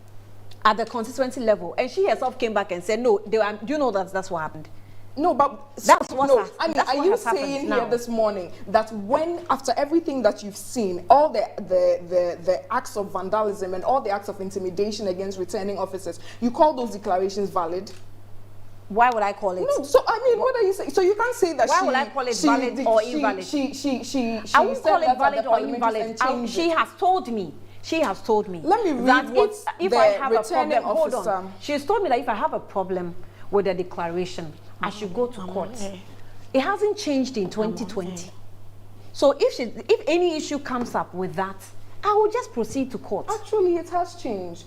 at the constituency level, and she herself came back and said, "No, do you know that's what happened?" No, but that's what are you saying here this morning that after everything that you've seen, all the acts of vandalism and all the acts of intimidation against returning officers, you call those declarations valid? Why would I call it? No, so I mean, what are you saying? So you can't say that. Why would I call it valid or invalid? I won't call it valid or invalid. She has told me. Let me read what if I have a problem. Hold on. She has told me that if I have a problem with the declaration, I should go to court. It hasn't changed in 2020. So if any issue comes up with that, I will just proceed to court. Actually, it has changed.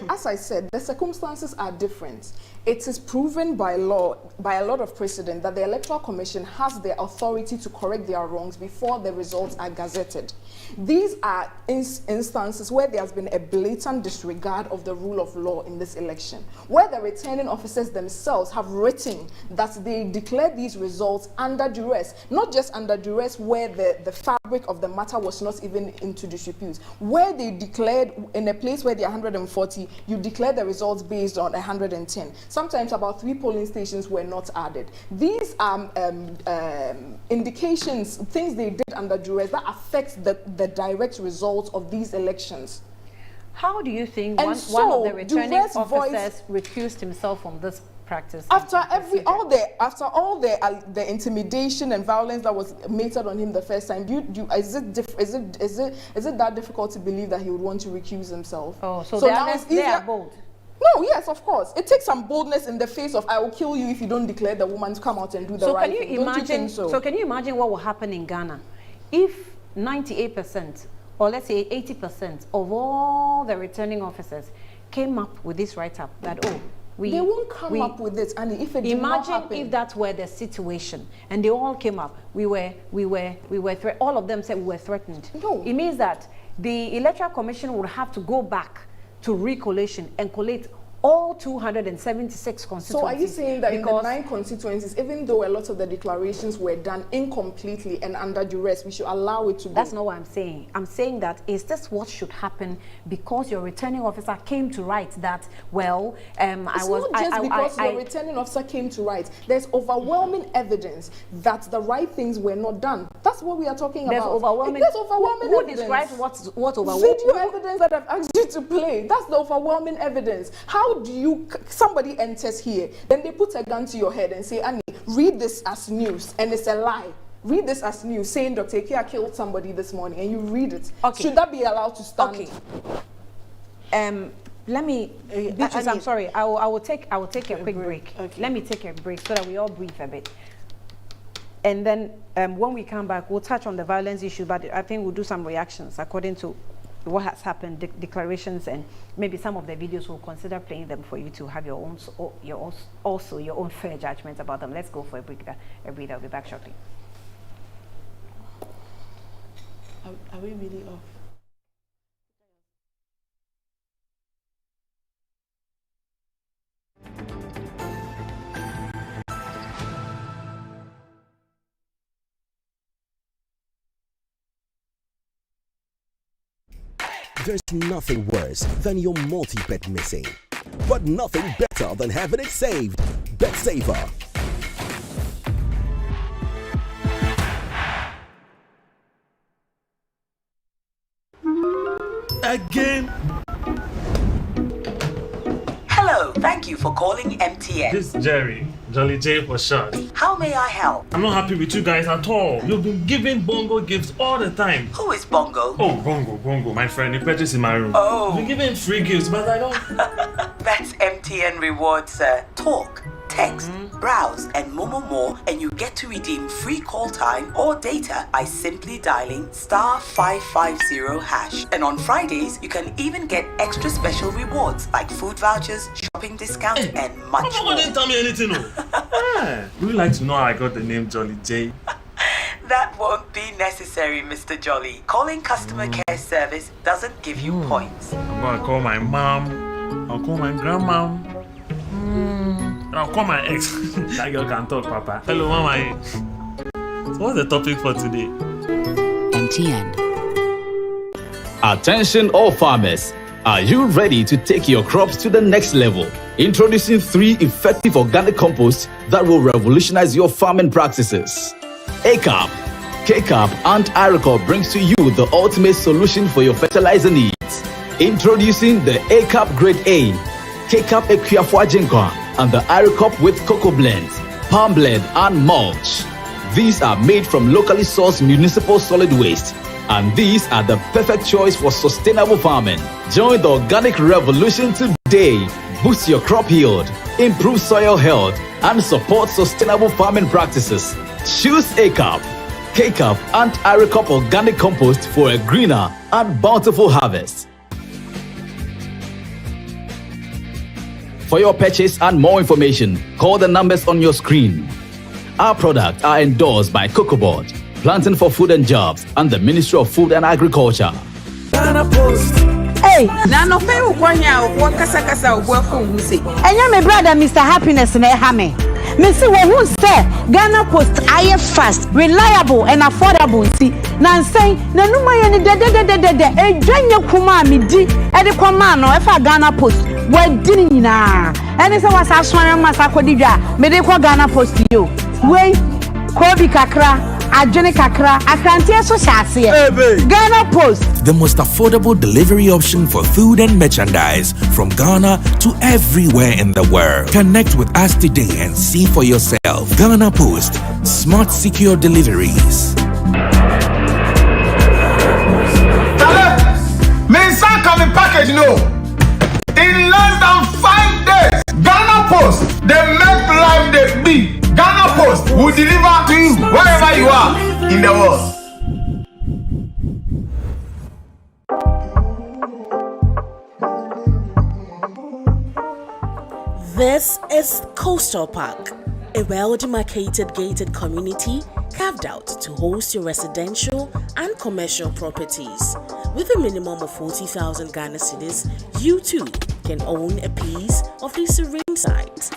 As I said, the circumstances are different. It is proven by law, by a lot of precedent, that the Electoral Commission has the authority to correct their wrongs before the results are gazetted. These are instances where there has been a blatant disregard of the rule of law in this election, where the returning officers themselves have written that they declared these results under duress, not just under duress where the fabric of the matter was not even into dispute, where they declared in a place where there are 140, you declare the results based on 110. Sometimes about 3 polling stations were not added. These are indications, things they did under duress that affects the direct results of these elections. How do you think one of the returning officers recused himself from this practice? After all the intimidation and violence that was meted on him the first time, is it that difficult to believe that he would want to recuse himself? Oh, so they are bold. No, yes, of course. It takes some boldness in the face of, I will kill you if you don't declare the woman to come out and do the right thing. Don't you think so? So can you imagine what will happen in Ghana if 98% or let's say 80% of all the returning officers came up with this write-up that, they won't come up with it, and if it did not happen. Imagine if that were the situation and they all came up, all of them said we were threatened. No. It means that the Electoral Commission would have to go back to Re-collation and collate all 276 constituencies. So are you saying that in the 9 constituencies, even though a lot of the declarations were done incompletely and under duress, we should allow it to go? That's not what I'm saying. I'm saying that is this what should happen because your returning officer came to write that, well, it's not just because your returning officer came to write. There's overwhelming evidence that the right things were not done. That's what we are talking about. There's overwhelming who evidence. Describes what overwhelming? Video evidence that I've asked you to play. That's the overwhelming evidence. How do you, somebody enters here, then they put a gun to your head and say, Annie, read this as news, and it's a lie. Read this as news, saying Dr. Ikea killed somebody this morning, and you read it. Okay. Should that be allowed to stand? Okay. Let me, Beatrice, I'm sorry, I will take a quick break. Okay. Let me take a break so that we all breathe a bit. And then when we come back, we'll touch on the violence issue, but I think we'll do some reactions according to what has happened, declarations, and maybe some of the videos. We'll consider playing them for you to have your own, also your own fair judgment about them. Let's go for a break. I'll be back shortly. Are we really off? There's nothing worse than your multi-bet missing, but nothing better than having it saved. Bet Saver. Again. Hello, thank you for calling MTN. This is Jerry, Jolly J for short. How may I help? I'm not happy with you guys at all. You've been giving Bongo gifts all the time. Who is Bongo? Oh, Bongo, my friend. He purchased in my room. Oh. You've been giving free gifts, but I don't. That's MTN rewards, sir. Talk, text, browse, and more, and you get to redeem free call time or data by simply dialing *550#. And on Fridays, you can even get extra special rewards like food vouchers, shopping discounts, and much Papa more. didn't tell me anything, no. Would you like to know how I got the name Jolly J? That won't be necessary, Mr. Jolly. Calling customer care service doesn't give you points. I'm gonna call my mom. I'll call my grandma. And I'll call my ex. That girl can talk, Papa. Hello, Mama. So what's the topic for today? MTN. Attention all farmers. Are you ready to take your crops to the next level? Introducing 3 effective organic composts that will revolutionize your farming practices. ACAP, KCAP, and Iricop brings to you the ultimate solution for your fertilizer needs. Introducing the ACAP Grade A, KCAP Equiafua Jinkwa, and the Iricop with cocoa blend, palm blend, and mulch. These are made from locally sourced municipal solid waste, and these are the perfect choice for sustainable farming. Join the organic revolution today. Boost your crop yield, improve soil health, and support sustainable farming practices. Choose ACAP, KCAP, and Iricop organic compost for a greener and bountiful harvest. For your purchase and more information, call the numbers on your screen. Our products are endorsed by COCOBOD, Planting for Food and Jobs, and the Ministry of Food and Agriculture. Ghana Post. Hey, Nano Pay Wanya, what Casacasa, welcome, who say. And you're my brother, Mr. Happiness, and Hame. Missy, who say Ghana Post, I am fast, reliable, and affordable. See, now saying, Nanuma and a Janya Kuma, Midi, and the command, or if I Ghana Post, well, didn't na. And it's a was a swan Masakodija, Medical Ghana Post to you. Wait, Kobi Kakra, Ajane Kakra, I can't hear so sassy. Ghana Post. The most affordable delivery option for food and merchandise from Ghana to everywhere in the world. Connect with us today and see for yourself. Ghana Post. Smart, secure deliveries. Mensa coming package, no. In less than 5 days, Ghana Post, they make life they be. Ghana Post will deliver to you wherever you are in the world. This is Coastal Park, A well-demarcated gated community carved out to host your residential and commercial properties. With a minimum of 40,000 Ghana cedis, you too can own a piece of this serene site.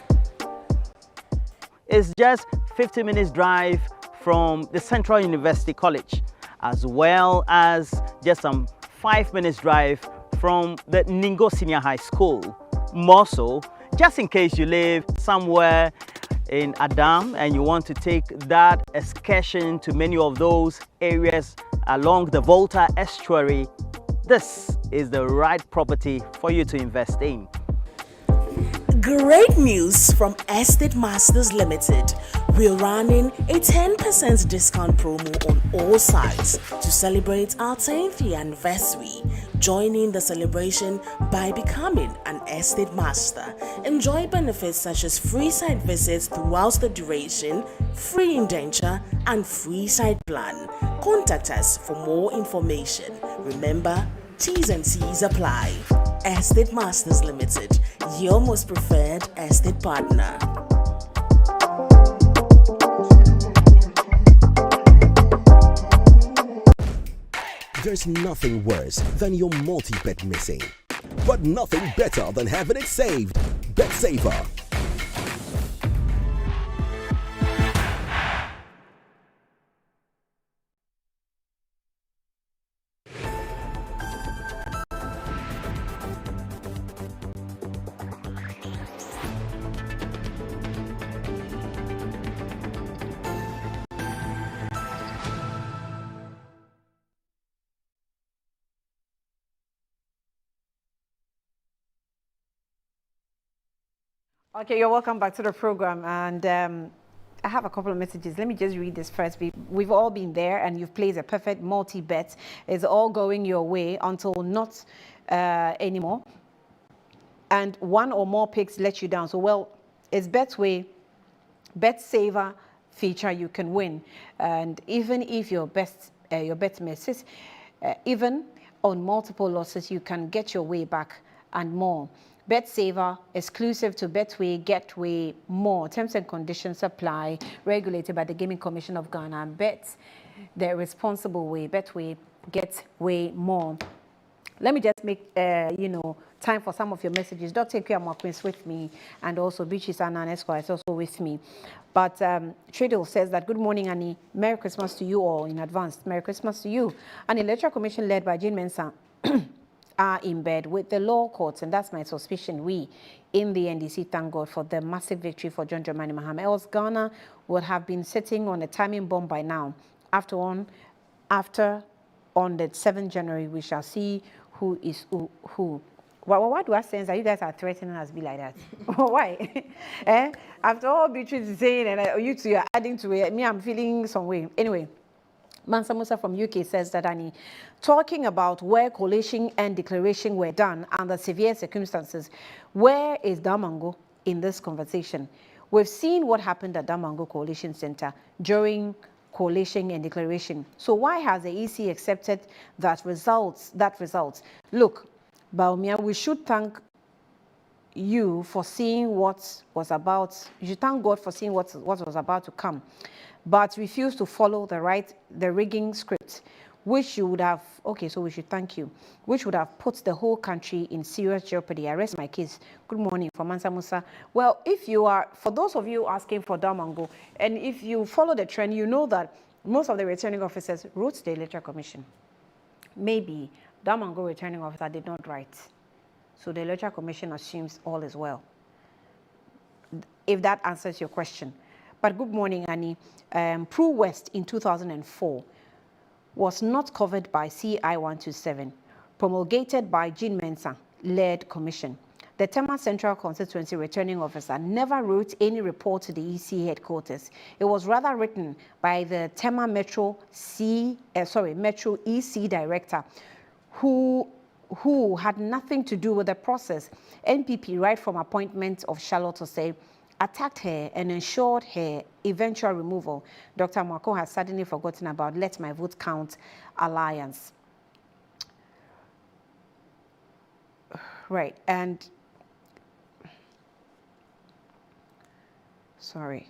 It's just 50 minutes drive from the Central University College, as well as just some 5 minutes drive from the Ningo Senior High School. More so, just in case you live somewhere in Adam and you want to take that excursion to many of those areas along the Volta estuary, this is the right property for you to invest in. Great news from Estate Masters Limited. We're running a 10% discount promo on all sites to celebrate our 10th anniversary. Join in the celebration by becoming an Estate Master. Enjoy benefits such as free site visits throughout the duration, free indenture, and free site plan. Contact us for more information. Remember, T's and C's apply. Estate Masters Limited, your most preferred estate partner. There's nothing worse than your multi-bet missing, but nothing better than having it saved. Bet Saver. Okay, you're welcome back to the program, and I have a couple of messages. Let me just read this first. We've all been there, and you've placed a perfect multi-bet. It's all going your way until not anymore, and one or more picks let you down. So, well, it's Betway, Bet Saver feature you can win, and even if your bet misses, even on multiple losses, you can get your way back and more. Bet Saver, exclusive to Betway, Getway, more. Terms and conditions apply. Regulated by the Gaming Commission of Ghana. Bet the responsible way. Betway, Getway, more. Let me just make, time for some of your messages. Dr. Kwame is with me, and also Beatrice Annan Esquire is also with me. But Procedural says that, good morning, Annie. Merry Christmas to you all in advance. Merry Christmas to you. And the Electoral Commission led by Jean Mensah are in bed with the law courts, and that's my suspicion. We in the NDC thank God for the massive victory for John Dramani Mahama. Else Ghana would have been sitting on a timing bomb by now. After on the 7th January, we shall see who is who. Why do I sense that you guys are threatening us be like that? Why? After all Beatrice is saying, and you two are adding to it, me, I'm feeling some way. Anyway, Mansa Musa from UK says that, Annie, talking about where collation and declaration were done under severe circumstances, where is Damango in this conversation? We've seen what happened at Damango Coalition Center during collation and declaration. So why has the EC accepted that results? Look, Baumia, we should thank you for seeing what was about. You should thank God for seeing what was about to come, but refused to follow the rigging script, which you would have, okay, so we should thank you, which would have put the whole country in serious jeopardy. I rest my case. Good morning from Mansa Musa. Well, if you are, for those of you asking for Damango, and if you follow the trend, you know that most of the returning officers wrote the Electoral Commission. Maybe Damango returning officer did not write. So the Electoral Commission assumes all is well. If that answers your question. But good morning, Annie. Pro West in 2004 was not covered by CI 127, promulgated by Jean Mensah-led commission. The Tema Central Constituency returning officer never wrote any report to the EC headquarters. It was rather written by the Tema Metro EC director, who had nothing to do with the process. NPP, right from appointment of Charlotte Osei, attacked her and ensured her eventual removal. Dr. Mwako has suddenly forgotten about Let My Vote Count Alliance. Right, and sorry,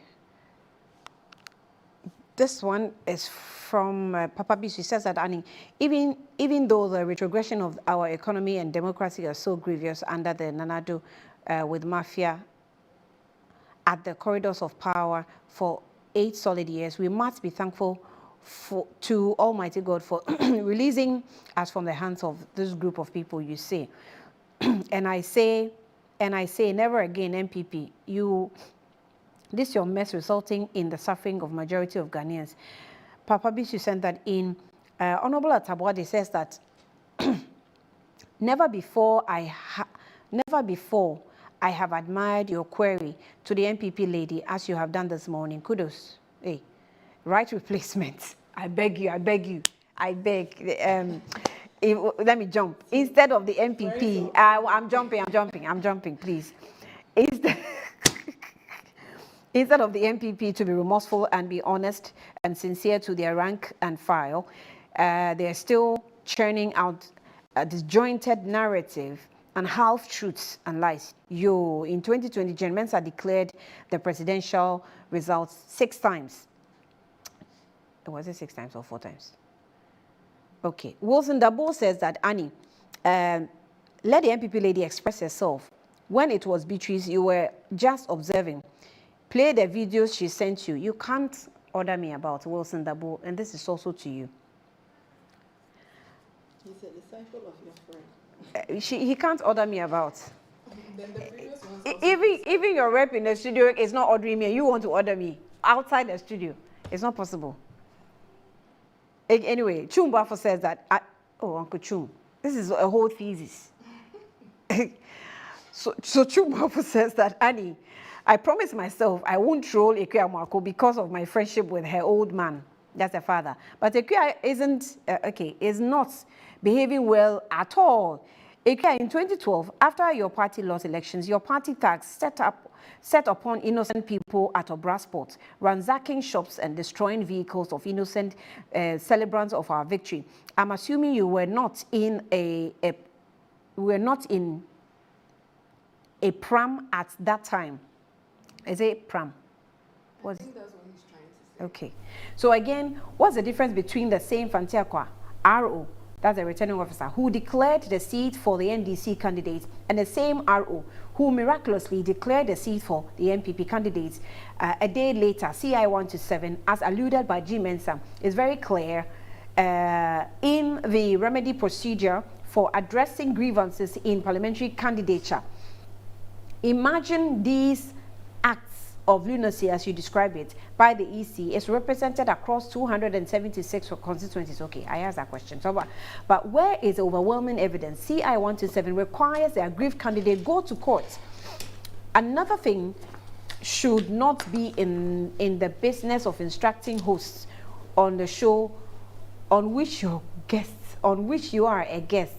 This one is from Papa B. She says that, Annie, even though the retrogression of our economy and democracy are so grievous under the Nanado with mafia at the corridors of power for 8 solid years, we must be thankful to Almighty God for releasing us from the hands of this group of people you see. And I say, never again, MPP, this your mess resulting in the suffering of majority of Ghanaians. Papa Bisu sent that in. Honorable Atabwade says that never before I have admired your query to the MPP lady as you have done this morning. Kudos. Hey, right replacement. I beg you. Let me jump. Instead of the MPP, I'm jumping, please. Instead of the MPP to be remorseful and be honest and sincere to their rank and file, they're still churning out a disjointed narrative and half-truths and lies. In 2020, Gen Mensa declared the presidential results 6 times. Was it 6 times or 4 times? Okay. Wilson Dabo says that, Annie, let the MPP lady express herself. When it was Beatrice, you were just observing. Play the videos she sent you. You can't order me about Wilson Dabo, and this is also to you. He's a disciple of your friend. He can't order me about. Then the previous ones Even your rep in the studio is not ordering me, and you want to order me outside the studio. It's not possible. Anyway, Chum Bafo says that, Uncle Chum, this is a whole thesis. So Chum Bafo says that, Annie, I promised myself I won't troll Ekuya Mwako because of my friendship with her old man. That's her father. But Ekuya is not behaving well at all. Ekuya, in 2012, after your party lost elections, your party thugs set upon innocent people at Obrasport, ransacking shops and destroying vehicles of innocent celebrants of our victory. I'm assuming you were not in a pram at that time. Is it pram? I think that's what he's trying to say. Okay. So again, what's the difference between the same Fantiakwa, RO, that's the returning officer, who declared the seat for the NDC candidates, and the same RO who miraculously declared the seat for the MPP candidates a day later, CI 127, as alluded by G. Mensa, is very clear in the remedy procedure for addressing grievances in parliamentary candidature. Imagine these acts of lunacy, as you describe it, by the EC is represented across 276 constituencies. Okay, I asked that question. So, but where is the overwhelming evidence? CI 127 requires the aggrieved candidate go to court. Another thing should not be in the business of instructing hosts on the show on which you are a guest,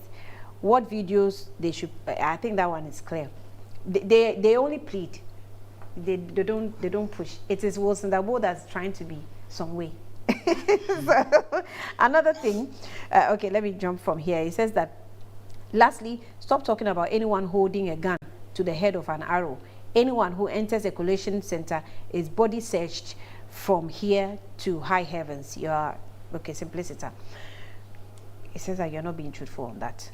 what videos they should. I think that one is clear. They only plead. They don't push. It is Wilson Dabo that's trying to be some way. So, another thing, okay, let me jump from here. It says that, lastly, stop talking about anyone holding a gun to the head of an arrow. Anyone who enters a collation center is body searched from here to high heavens. You are, okay, simplicity. It says that you're not being truthful on that.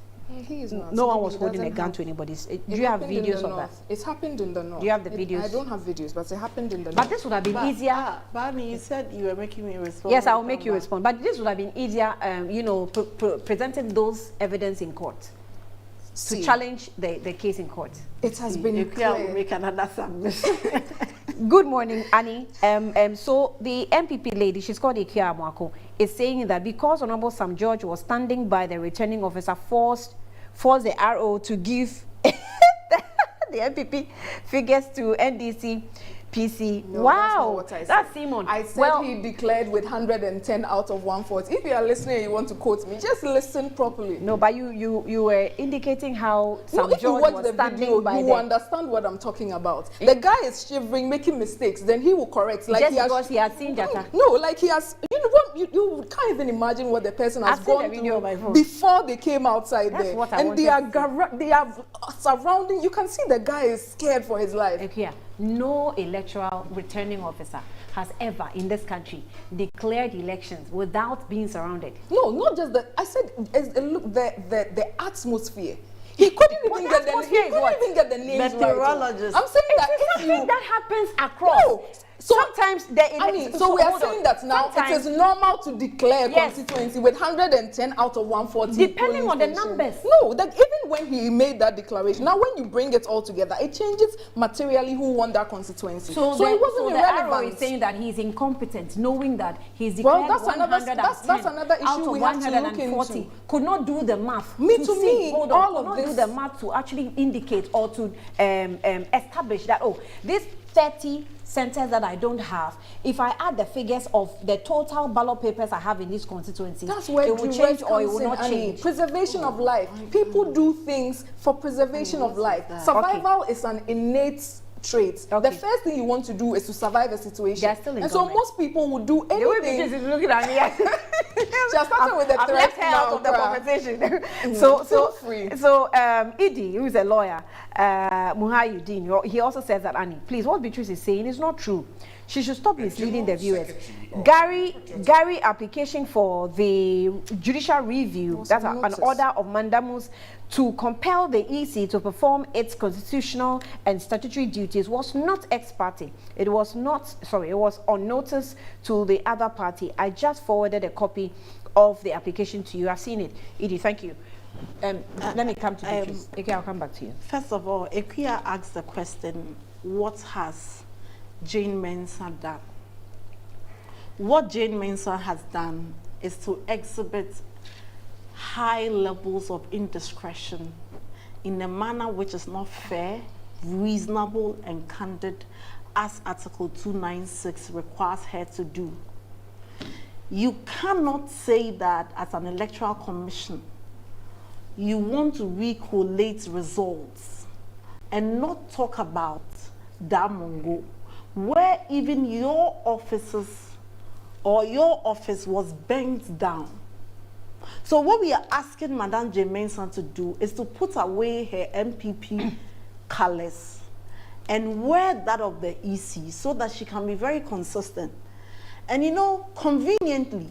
He is not. No one was holding a gun to anybody. Do you have videos of that? It's happened in the north. Do you have the videos? I don't have videos, but it happened in the north. But this would have been easier. Barney, you said you were making me respond. Yes, I will make you respond. But this would have been easier, presenting those evidence in court to challenge the case in court. It has been clear. Will make another submission. Good morning, Annie. So the MPP lady, she's called Ekuya Mwako, is saying that because Honorable Sam George was standing by, the returning officer forced the RO to give the MPP figures to NDC PC. No, wow, that's not what I said. That's Simon. I said he declared with 110 out of 140. If you are listening and you want to quote me, just listen properly. No, but you were indicating how Sam if you George watch was the standing video, by you will understand what I'm talking about. The guy is shivering, making mistakes, then he will correct. Like just because he has seen Jata. No, like he has. You know what? You can't even imagine what the person has gone through before they came outside. That's there. What I and they are surrounding. You can see the guy is scared for his life. Yeah. no electoral returning officer has ever in this country declared elections without being surrounded. No, not just that. I said, look, the atmosphere. He couldn't even get the names Meteorologist. I'm saying that it's something that happens across. No. So, sometimes so we are saying that now it is normal to declare constituency with 110 out of 140. Depending on the numbers. No, that even when he made that declaration, now when you bring it all together, it changes materially who won that constituency. So it wasn't irrelevant. The arrow is saying that he's incompetent, knowing that he's declared that's another issue out of we have to look into. Could not do the math. All of this. Do the math to actually indicate or to establish that, this 30 centers that I don't have, if I add the figures of the total ballot papers I have in this constituency, that's where it will change or it will not change. Preservation of life. People do things for preservation of life. Survival is an innate trait. The first thing you want to do is to survive a situation. And so most people would do anything. The way looking at me, she has started with the I've left her out of the conversation. So Idi, who is a lawyer, Muhayuddin, he also says that, Annie, please, what Beatrice is saying is not true. She should stop misleading the viewers. Gary application for the judicial review, that's an order of mandamus to compel the EC to perform its constitutional and statutory duties, was not ex parte. It was on notice to the other party. I just forwarded a copy of the application to you. I've seen it. Edie, thank you. Let me come to Beatrice. Okay, I'll come back to you. First of all, Ekuya asked the question, what has Jane Mensah done? What Jane Mensah has done is to exhibit high levels of indiscretion in a manner which is not fair, reasonable, and candid, as Article 296 requires her to do. You cannot say that as an electoral commission, you want to recollate results and not talk about Damongo, where even your offices or your office was bent down. So what we are asking Madame Jane Mensah to do is to put away her MPP colors and wear that of the EC so that she can be very consistent. And you know, conveniently,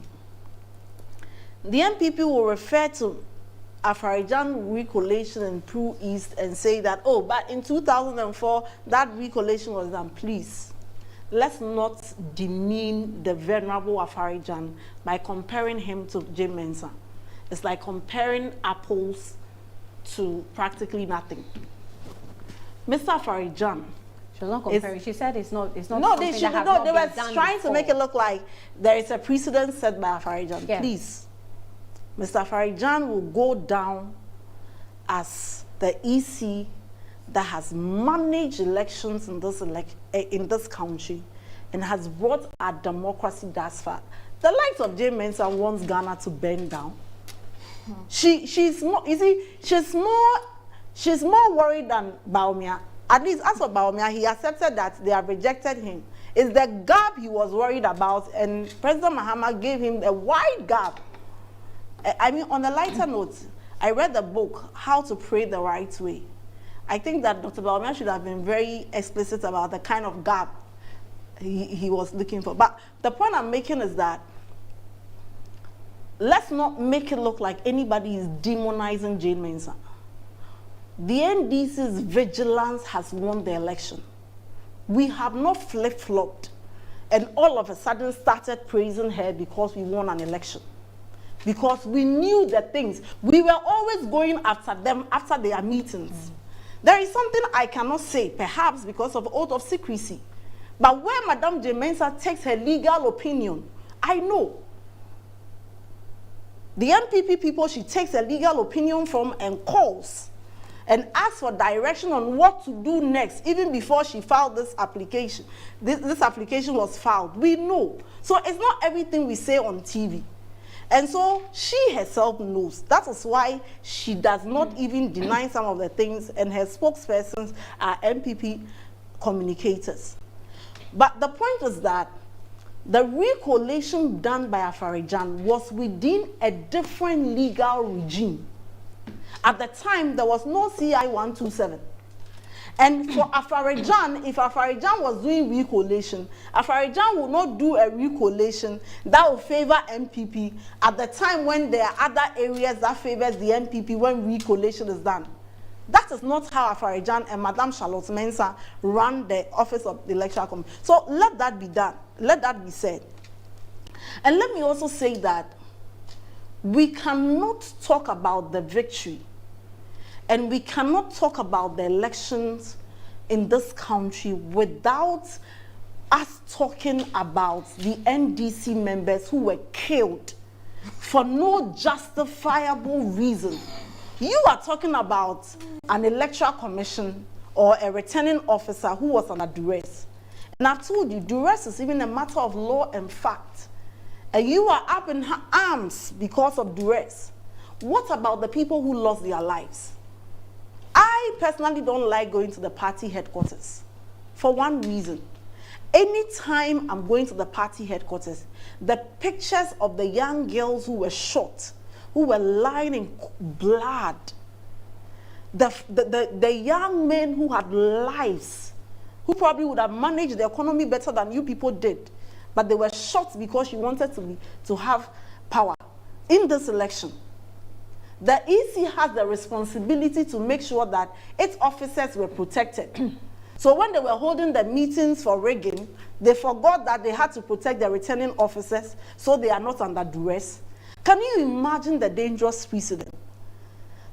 the MPP will refer to Afarijan Re-collation in Peru East and say that, but in 2004, that Re-collation was done. Please, let's not demean the venerable Afarijan by comparing him to Jane Mensah. It's like comparing apples to practically nothing. Mr. Afarijan. She was not comparing. She said it's not. No, they were trying to make it look like there is a precedent set by Afarijan. Yeah. Please, Mr. Afarijan will go down as the EC that has managed elections in this country and has brought our democracy thus far. The likes of Jane Mensah wants Ghana to bend down. She's more worried than Bawumia. At least as for Bawumia, he accepted that they have rejected him. It's the gap he was worried about, and President Mahama gave him a wide gap. I mean, on a lighter note, I read the book, How to Pray the Right Way. I think that Dr. Bawumia should have been very explicit about the kind of gap he was looking for. But the point I'm making is that let's not make it look like anybody is demonizing Jane Mensah. The NDC's vigilance has won the election. We have not flip-flopped and all of a sudden started praising her because we won an election. Because we knew the things. We were always going after them after their meetings. There is something I cannot say, perhaps because of oath of secrecy. But where Madame Jane Mensah takes her legal opinion, I know. The MPP people she takes a legal opinion from and calls and asks for direction on what to do next, even before she filed this application. This application was filed. We know. So it's not everything we say on TV. And so she herself knows. That is why she does not even deny some of the things, and her spokespersons are MPP communicators. But the point is that the re-collation done by Afarijan was within a different legal regime. At the time, there was no CI 127. And for Afarijan, if Afarijan was doing re-collation, Afarijan would not do a re-collation that will favor MPP at the time when there are other areas that favors the MPP when re-collation is done. That is not how Afarijan and Madame Charlotte Mensah run the office of the Electoral Commission. So let that be done. Let that be said. And let me also say that we cannot talk about the victory and we cannot talk about the elections in this country without us talking about the NDC members who were killed for no justifiable reason. You are talking about an electoral commission or a returning officer who was under duress. And I've told you, duress is even a matter of law and fact. And you are up in arms because of duress. What about the people who lost their lives? I personally don't like going to the party headquarters for one reason. Anytime I'm going to the party headquarters, the pictures of the young girls who were shot, who were lying in blood, the young men who had lives, who probably would have managed the economy better than you people did, but they were shot because you wanted to have power in this election. The EC has the responsibility to make sure that its officers were protected. So when they were holding the meetings for rigging, they forgot that they had to protect their returning officers so they are not under duress. Can you imagine the dangerous precedent?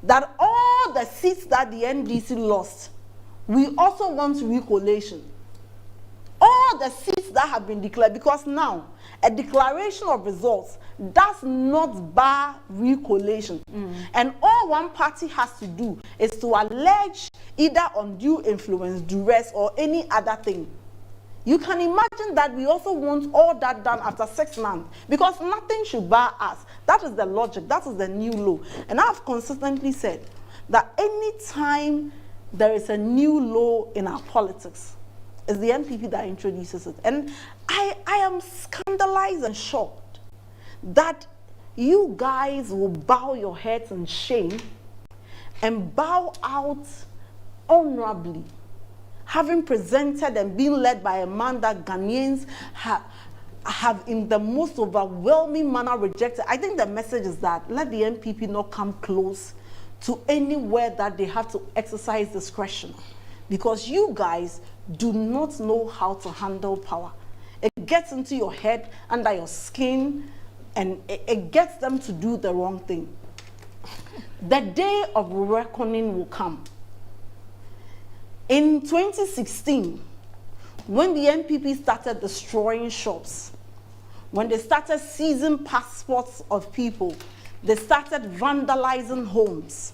That all the seats that the NDC lost, we also want re-collation. All the seats that have been declared, because now a declaration of results does not bar re-collation. And all one party has to do is to allege either undue influence, duress, or any other thing. You can imagine that we also want all that done after 6 months, because nothing should bar us. That is the logic, that is the new law. And I've consistently said that any time there is a new law in our politics, it's the MPP that introduces it. And I am scandalized and shocked that you guys will bow your heads in shame and bow out honorably, having presented and been led by a man that Ghanaians have in the most overwhelming manner rejected. I think the message is that let the MPP not come close to anywhere that they have to exercise discretion, because you guys do not know how to handle power. It gets into your head, under your skin, and it gets them to do the wrong thing. The day of reckoning will come. In 2016, when the MPP started destroying shops, when they started seizing passports of people, they started vandalizing homes,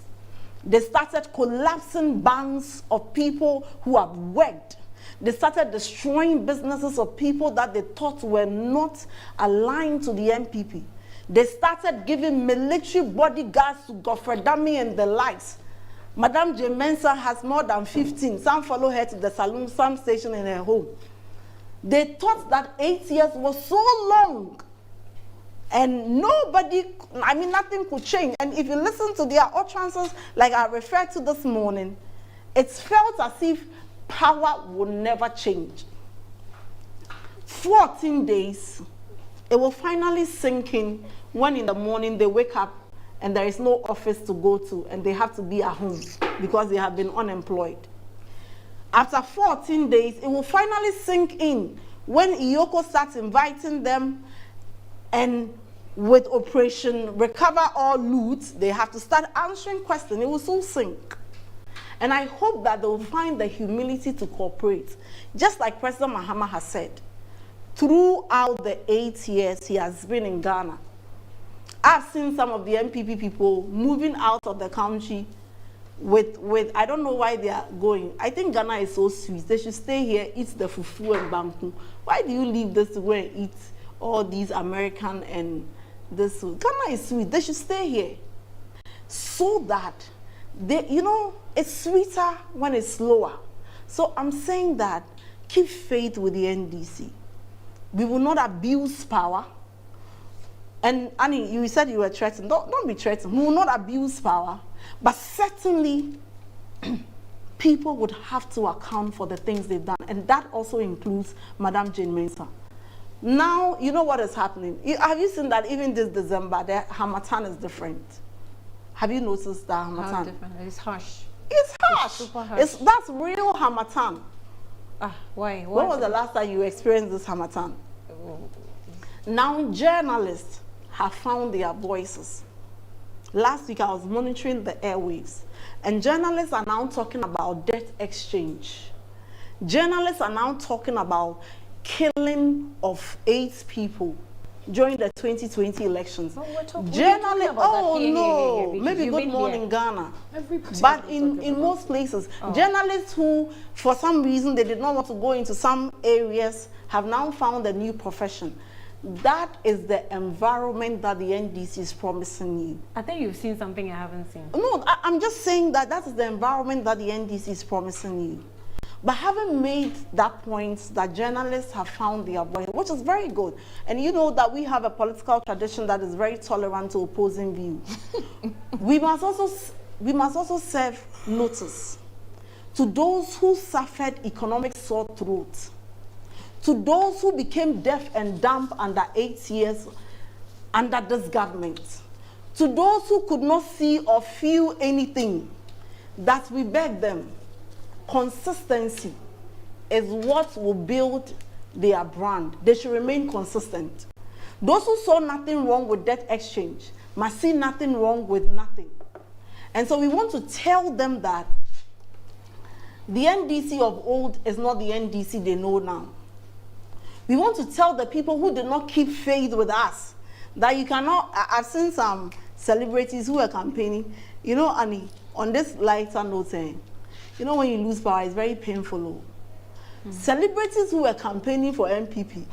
they started collapsing banks of people who have worked, they started destroying businesses of people that they thought were not aligned to the MPP. They started giving military bodyguards to Gofredami and the likes. Madame J. Mensah has more than 15. Some follow her to the saloon, some station in her home. They thought that 8 years was so long. And nothing could change. And if you listen to their utterances, like I referred to this morning, it's felt as if power will never change. 14 days, it will finally sink in when in the morning they wake up and there is no office to go to and they have to be at home because they have been unemployed. After 14 days, it will finally sink in when Iyoko starts inviting them, and with Operation Recover or Loot, they have to start answering questions. It will soon sink. And I hope that they will find the humility to cooperate. Just like President Mahama has said, throughout the 8 years he has been in Ghana, I've seen some of the MPP people moving out of the country with I don't know why they are going. I think Ghana is so sweet. They should stay here, eat the fufu and banku. Why do you leave this to go and eat all these American and this? Ghana is sweet. They should stay here. So that they, it's sweeter when it's slower. So I'm saying that keep faith with the NDC. We will not abuse power. And Annie, you said you were threatened. Don't be threatened. We will not abuse power. But certainly, people would have to account for the things they've done. And that also includes Madam Jane Mensah. Now, you know what is happening. Have you seen that even this December, the Hamatan is different? Have you noticed that Hamatan? How different? It's harsh. It's harsh. It's super harsh. That's real Hamatan. Why? When was the last time you experienced this Hamatan? Now, journalists have found their voices. Last week, I was monitoring the airwaves, and journalists are now talking about debt exchange. Journalists are now talking about killing of 8 people during the 2020 elections. Journalists, maybe Good Morning Ghana. But in most places, journalists who, for some reason, they did not want to go into some areas, have now found a new profession. That is the environment that the NDC is promising you. I think you've seen something I haven't seen. No, I'm just saying that is the environment that the NDC is promising you. But having made that point that journalists have found their voice, which is very good, and you know that we have a political tradition that is very tolerant to opposing views, we must also serve notice to those who suffered economic sore throat, to those who became deaf and dumb under 8 years under this government, to those who could not see or feel anything, that we beg them, consistency is what will build their brand. They should remain consistent. Those who saw nothing wrong with debt exchange must see nothing wrong with nothing. And so we want to tell them that the NDC of old is not the NDC they know now. We want to tell the people who did not keep faith with us that you cannot. I've seen some celebrities who are campaigning, you know, Annie, on this lighter note, you know, when you lose power, it's very painful. Celebrities who were campaigning for MPP,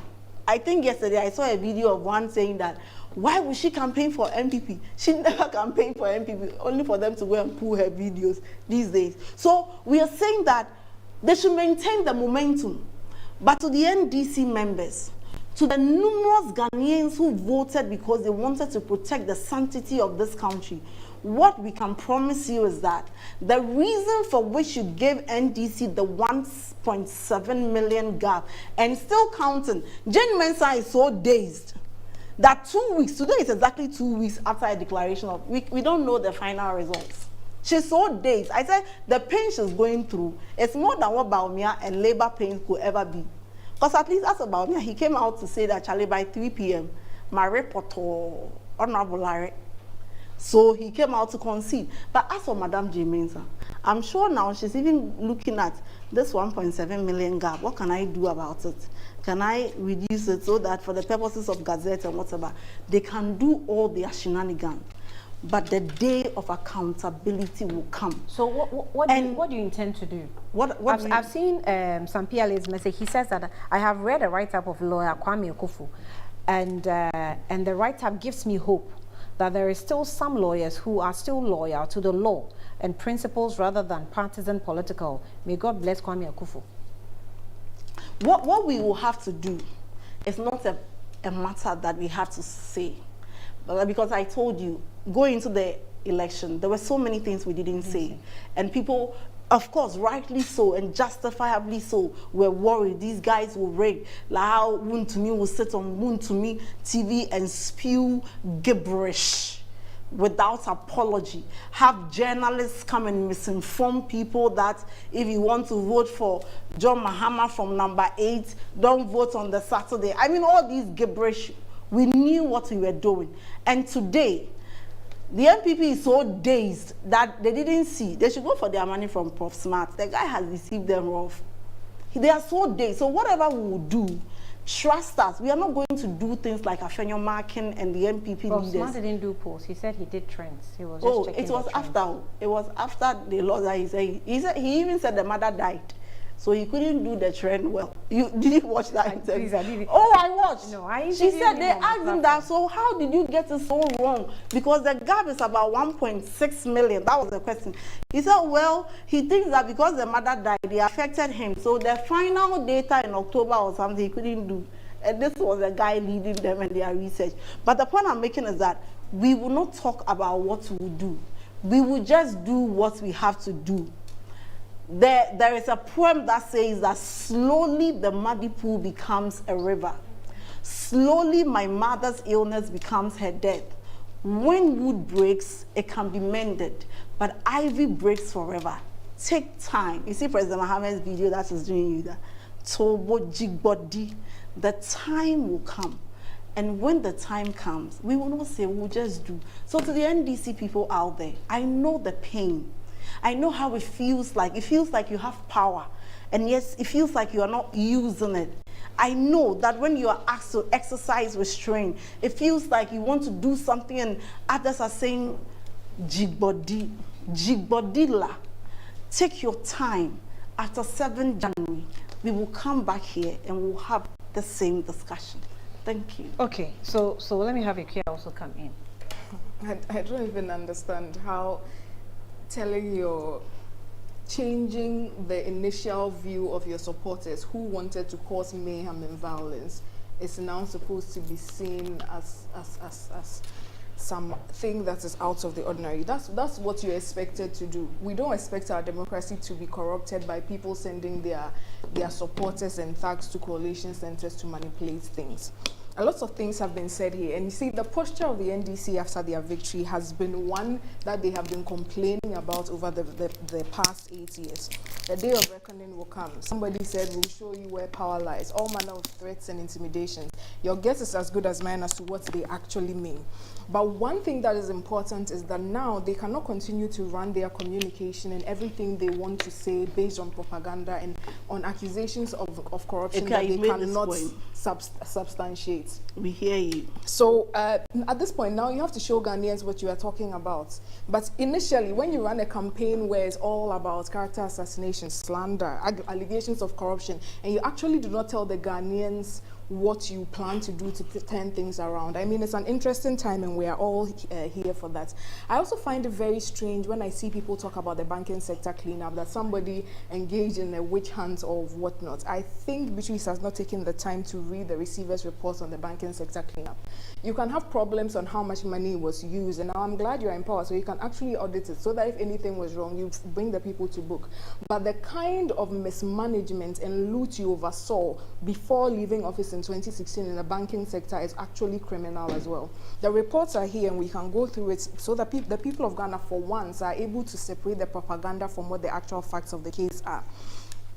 I think yesterday I saw a video of one saying that, why would she campaign for MPP? She never campaigned for MPP, only for them to go and pull her videos these days. So we are saying that they should maintain the momentum. But to the NDC members, to the numerous Ghanaians who voted because they wanted to protect the sanctity of this country, what we can promise you is that the reason for which you gave NDC the 1.7 million gap and still counting, Jane Mensah is so dazed that 2 weeks, today is exactly 2 weeks after a declaration of, we don't know the final results. She's so dazed. I said the pain she's going through is more than what Baumia and labor pain could ever be. Because at least as for Baumia, he came out to say that, Charlie, by 3 p.m., my report Honorable Larry. So he came out to concede. But as for Madam Jane Mensah, I'm sure now she's even looking at this 1.7 million gap. What can I do about it? Can I reduce it so that for the purposes of Gazette and whatever, they can do all their shenanigans? But the day of accountability will come. So what do you intend to do? I've seen some PLA's message. He says that I have read a write-up of lawyer Kwame Okufu, and the write-up gives me hope that there is still some lawyers who are still loyal to the law and principles rather than partisan political. May God bless Kwame Okufu. What we will have to do is not a matter that we have to say. But because I told you, going into the election, there were so many things we didn't say. And people, of course, rightly so and justifiably so, were worried these guys will raid. Like how Wuntumi will sit on Wuntumi TV and spew gibberish without apology. Have journalists come and misinform people that if you want to vote for John Mahama from number 8, don't vote on the Saturday. I mean, all these gibberish. We knew what we were doing. And today, the MPP is so dazed that they didn't see. They should go for their money from Prof. Smart. The guy has received them rough. They are so dazed. So whatever we will do, trust us. We are not going to do things like Afenyo Markin and the MPP Prof. leaders. Smart didn't do polls. He said he did trends. He was just checking it was after. It was after the law that he said. He even said the mother died. So he couldn't do the trend well. Did you watch that interview? I watched. No, she said they asked him that, so how did you get it so wrong? Because the gap is about 1.6 million. That was the question. He said, well, he thinks that because the mother died, it affected him. So the final data in October or something, he couldn't do. And this was the guy leading them in their research. But the point I'm making is that we will not talk about what we will do. We will just do what we have to do. There is a poem that says that slowly the muddy pool becomes a river. Slowly my mother's illness becomes her death. When wood breaks, it can be mended, but ivy breaks forever. Take time. You see President Mohammed's video that is doing you that. Tobo jigbodi. The time will come. And when the time comes, we will not say, we'll just do. So to the NDC people out there, I know the pain. I know how it feels like. It feels like you have power. And yes, it feels like you are not using it. I know that when you are asked to exercise restraint, it feels like you want to do something and others are saying, jigbodi, jigbodila. Take your time. After 7 January, we will come back here and we'll have the same discussion. Thank you. Okay, so let me have Ikea also come in. I don't even understand how changing the initial view of your supporters who wanted to cause mayhem and violence is now supposed to be seen as something that is out of the ordinary. That's what you're expected to do. We don't expect our democracy to be corrupted by people sending their supporters and thugs to coalition centers to manipulate things. A lot of things have been said here, and you see the posture of the NDC after their victory has been one that they have been complaining about over the past 8 years. The day of reckoning will come. Somebody said, we'll show you where power lies. All manner of threats and intimidations. Your guess is as good as mine as to what they actually mean. But one thing that is important is that now they cannot continue to run their communication and everything they want to say based on propaganda and on accusations of corruption that they cannot substantiate. We hear you. So at this point now you have to show Ghanaians what you are talking about. But initially when you run a campaign where it's all about character assassination, slander, allegations of corruption, and you actually do not tell the Ghanaians what you plan to do to turn things around. I mean, it's an interesting time and we are all here for that. I also find it very strange when I see people talk about the banking sector cleanup, that somebody engaged in a witch hunt or whatnot. I think Beatrice has not taken the time to read the receiver's reports on the banking sector cleanup. You can have problems on how much money was used, and now I'm glad you're in power, so you can actually audit it, so that if anything was wrong, you bring the people to book. But the kind of mismanagement and loot you oversaw before leaving office in 2016 in the banking sector is actually criminal as well. The reports are here and we can go through it so that the people of Ghana for once are able to separate the propaganda from what the actual facts of the case are.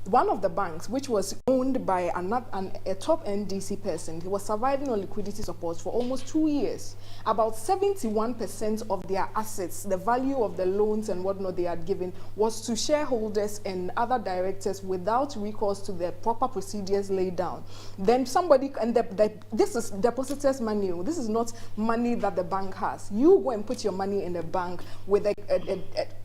One of the banks, which was owned by a top NDC person, he was surviving on liquidity support for almost 2 years. About 71% of their assets, the value of the loans and whatnot they had given, was to shareholders and other directors without recourse to the proper procedures laid down. Then somebody, and this is depositors' money. This is not money that the bank has. You go and put your money in a bank with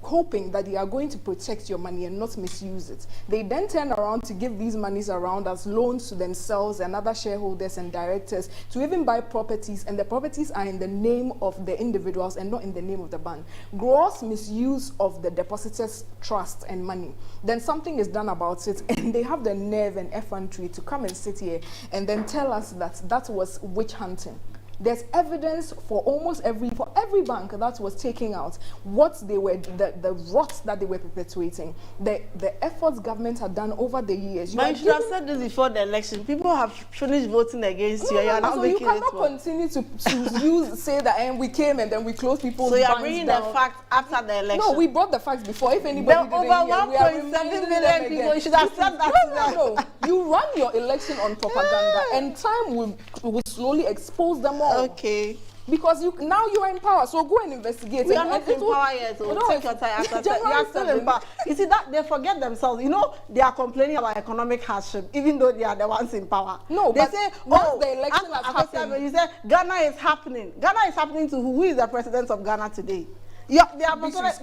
hoping that they are going to protect your money and not misuse it. They then turn around to give these monies around as loans to themselves and other shareholders and directors to even buy properties, and the properties are in the name of the individuals and not in the name of the bank. Gross misuse of the depositors' trust and money. Then something is done about it, and they have the nerve and effrontery to come and sit here and then tell us that that was witch hunting. There's evidence for almost every bank that was taking out what they were, the rot that they were perpetuating, the efforts government had done over the years. But you should have said this before the election. People have finished voting against you. So you cannot continue to say that and we came and then we closed people's banks. So you're bringing the facts after the election. No, we brought the facts before. If anybody didn't hear, we are reminding them million people. You should have said that. No. You run your election on propaganda, and time will slowly expose them all. Okay. Because now you are in power, so go and investigate. We are not in power yet, so take your time. You are still in power. You see that they forget themselves. You know, they are complaining about economic hardship, even though they are the ones in power. No, they say, the election has happened. You say Ghana is happening. Ghana is happening to who? Who is the president of Ghana today? They are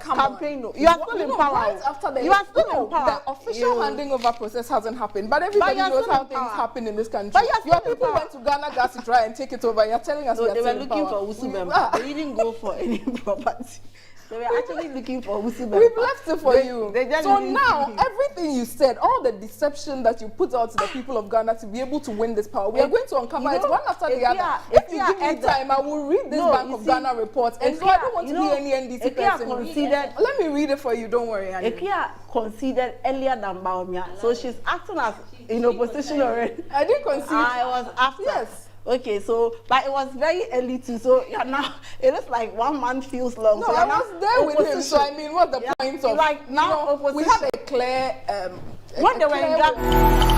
campaign. You are still in power. Right after the you are still in power. The official handing over process hasn't happened, but everybody knows how things happen in this country. But your people went to Ghana Gas to try and take it over. You're telling us they were looking for Usubem. They didn't go for any property. They were actually looking for Usibe. We've left it for you. They So now, everything you said, all the deception that you put out to the people of Ghana to be able to win this power, we are going to uncover it one after the other. If you give me time, I will read this Bank of Ghana report. And so I don't want to be any NDC person. Let me read it for you, don't worry. Ekia considered earlier than Baumia, so she's acting as in opposition already. I didn't concede. I was after. Yes. Okay, so but it was very early too. So yeah, now it looks like 1 month feels long. No, so I was there with him. So I mean, what's the point of like now? We have a clear. When they were in Ghana.